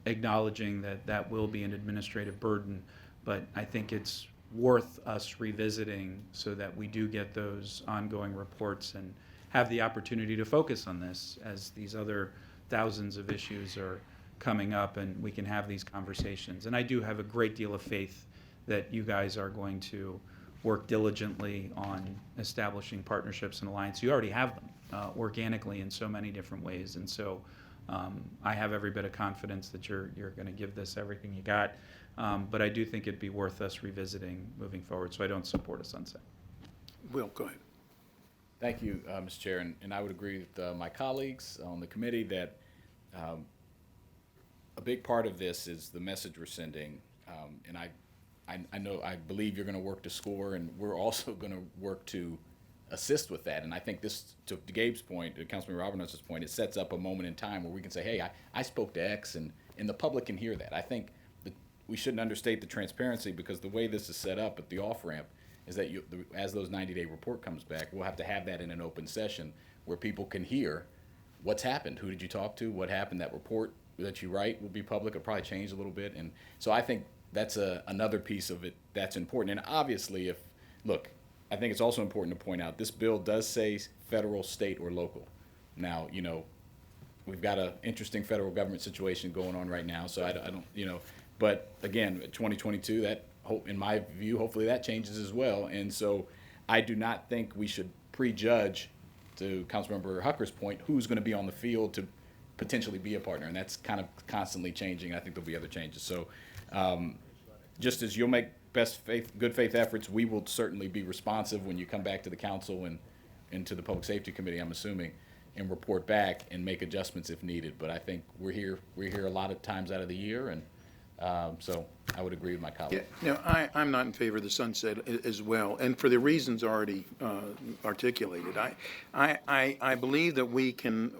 [SPEAKER 5] acknowledging that that will be an administrative burden, but I think it's worth us revisiting so that we do get those ongoing reports and have the opportunity to focus on this as these other thousands of issues are coming up, and we can have these conversations. And I do have a great deal of faith that you guys are going to work diligently on establishing partnerships and alliances. You already have them organically in so many different ways, and so I have every bit of confidence that you're going to give this everything you got. But I do think it'd be worth us revisiting moving forward, so I don't support a sunset.
[SPEAKER 1] Will, go ahead.
[SPEAKER 16] Thank you, Mr. Chair, and I would agree with my colleagues on the committee that a big part of this is the message we're sending, and I believe you're going to work to score, and we're also going to work to assist with that. And I think this, to Gabe's point, to Councilman Robinson's point, it sets up a moment in time where we can say, hey, I spoke to X, and the public can hear that. I think we shouldn't understate the transparency, because the way this is set up at the off-ramp is that as those 90-day report comes back, we'll have to have that in an open session where people can hear what's happened, who did you talk to, what happened. That report that you write will be public. It'll probably change a little bit. And so I think that's another piece of it that's important. And obviously, I think it's also important to point out, this bill does say federal, state, or local. Now, we've got an interesting federal government situation going on right now, so I don't, but again, 2022, that, in my view, hopefully that changes as well. And so I do not think we should prejudge, to Councilmember Hucker's point, who's going to be on the field to potentially be a partner. And that's kind of constantly changing. I think there'll be other changes. So just as you'll make good faith efforts, we will certainly be responsive when you come back to the council and to the Public Safety Committee, I'm assuming, and report back and make adjustments if needed. But I think we're here a lot of times out of the year, and so I would agree with my colleague.
[SPEAKER 1] Yeah, I'm not in favor of the sunset as well, and for the reasons already articulated. I believe that we can,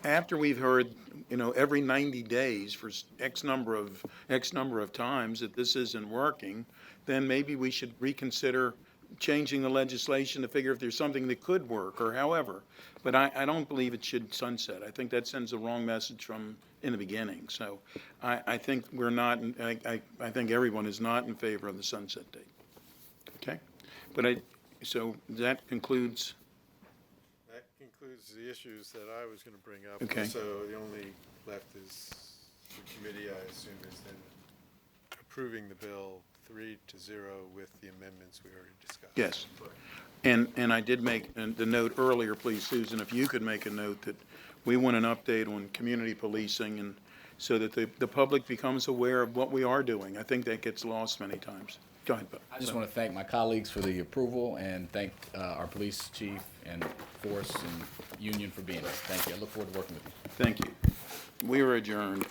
[SPEAKER 1] after we've heard, every 90 days for X number of times that this isn't working, then maybe we should reconsider changing the legislation to figure if there's something that could work or however. But I don't believe it should sunset. I think that sends the wrong message from in the beginning. So I think we're not, I think everyone is not in favor of the sunset date. Okay? But so that concludes.
[SPEAKER 15] That concludes the issues that I was going to bring up.
[SPEAKER 1] Okay.
[SPEAKER 15] So the only left is the committee, I assume, is then approving the bill 3-0 with the amendments we already discussed.
[SPEAKER 1] Yes. And I did make the note earlier, please, Susan, if you could make a note that we want an update on community policing, and so that the public becomes aware of what we are doing. I think that gets lost many times. Go ahead, Bob.
[SPEAKER 16] I just want to thank my colleagues for the approval, and thank our police chief and force and union for being here. Thank you. I look forward to working with you.
[SPEAKER 1] Thank you. We are adjourned.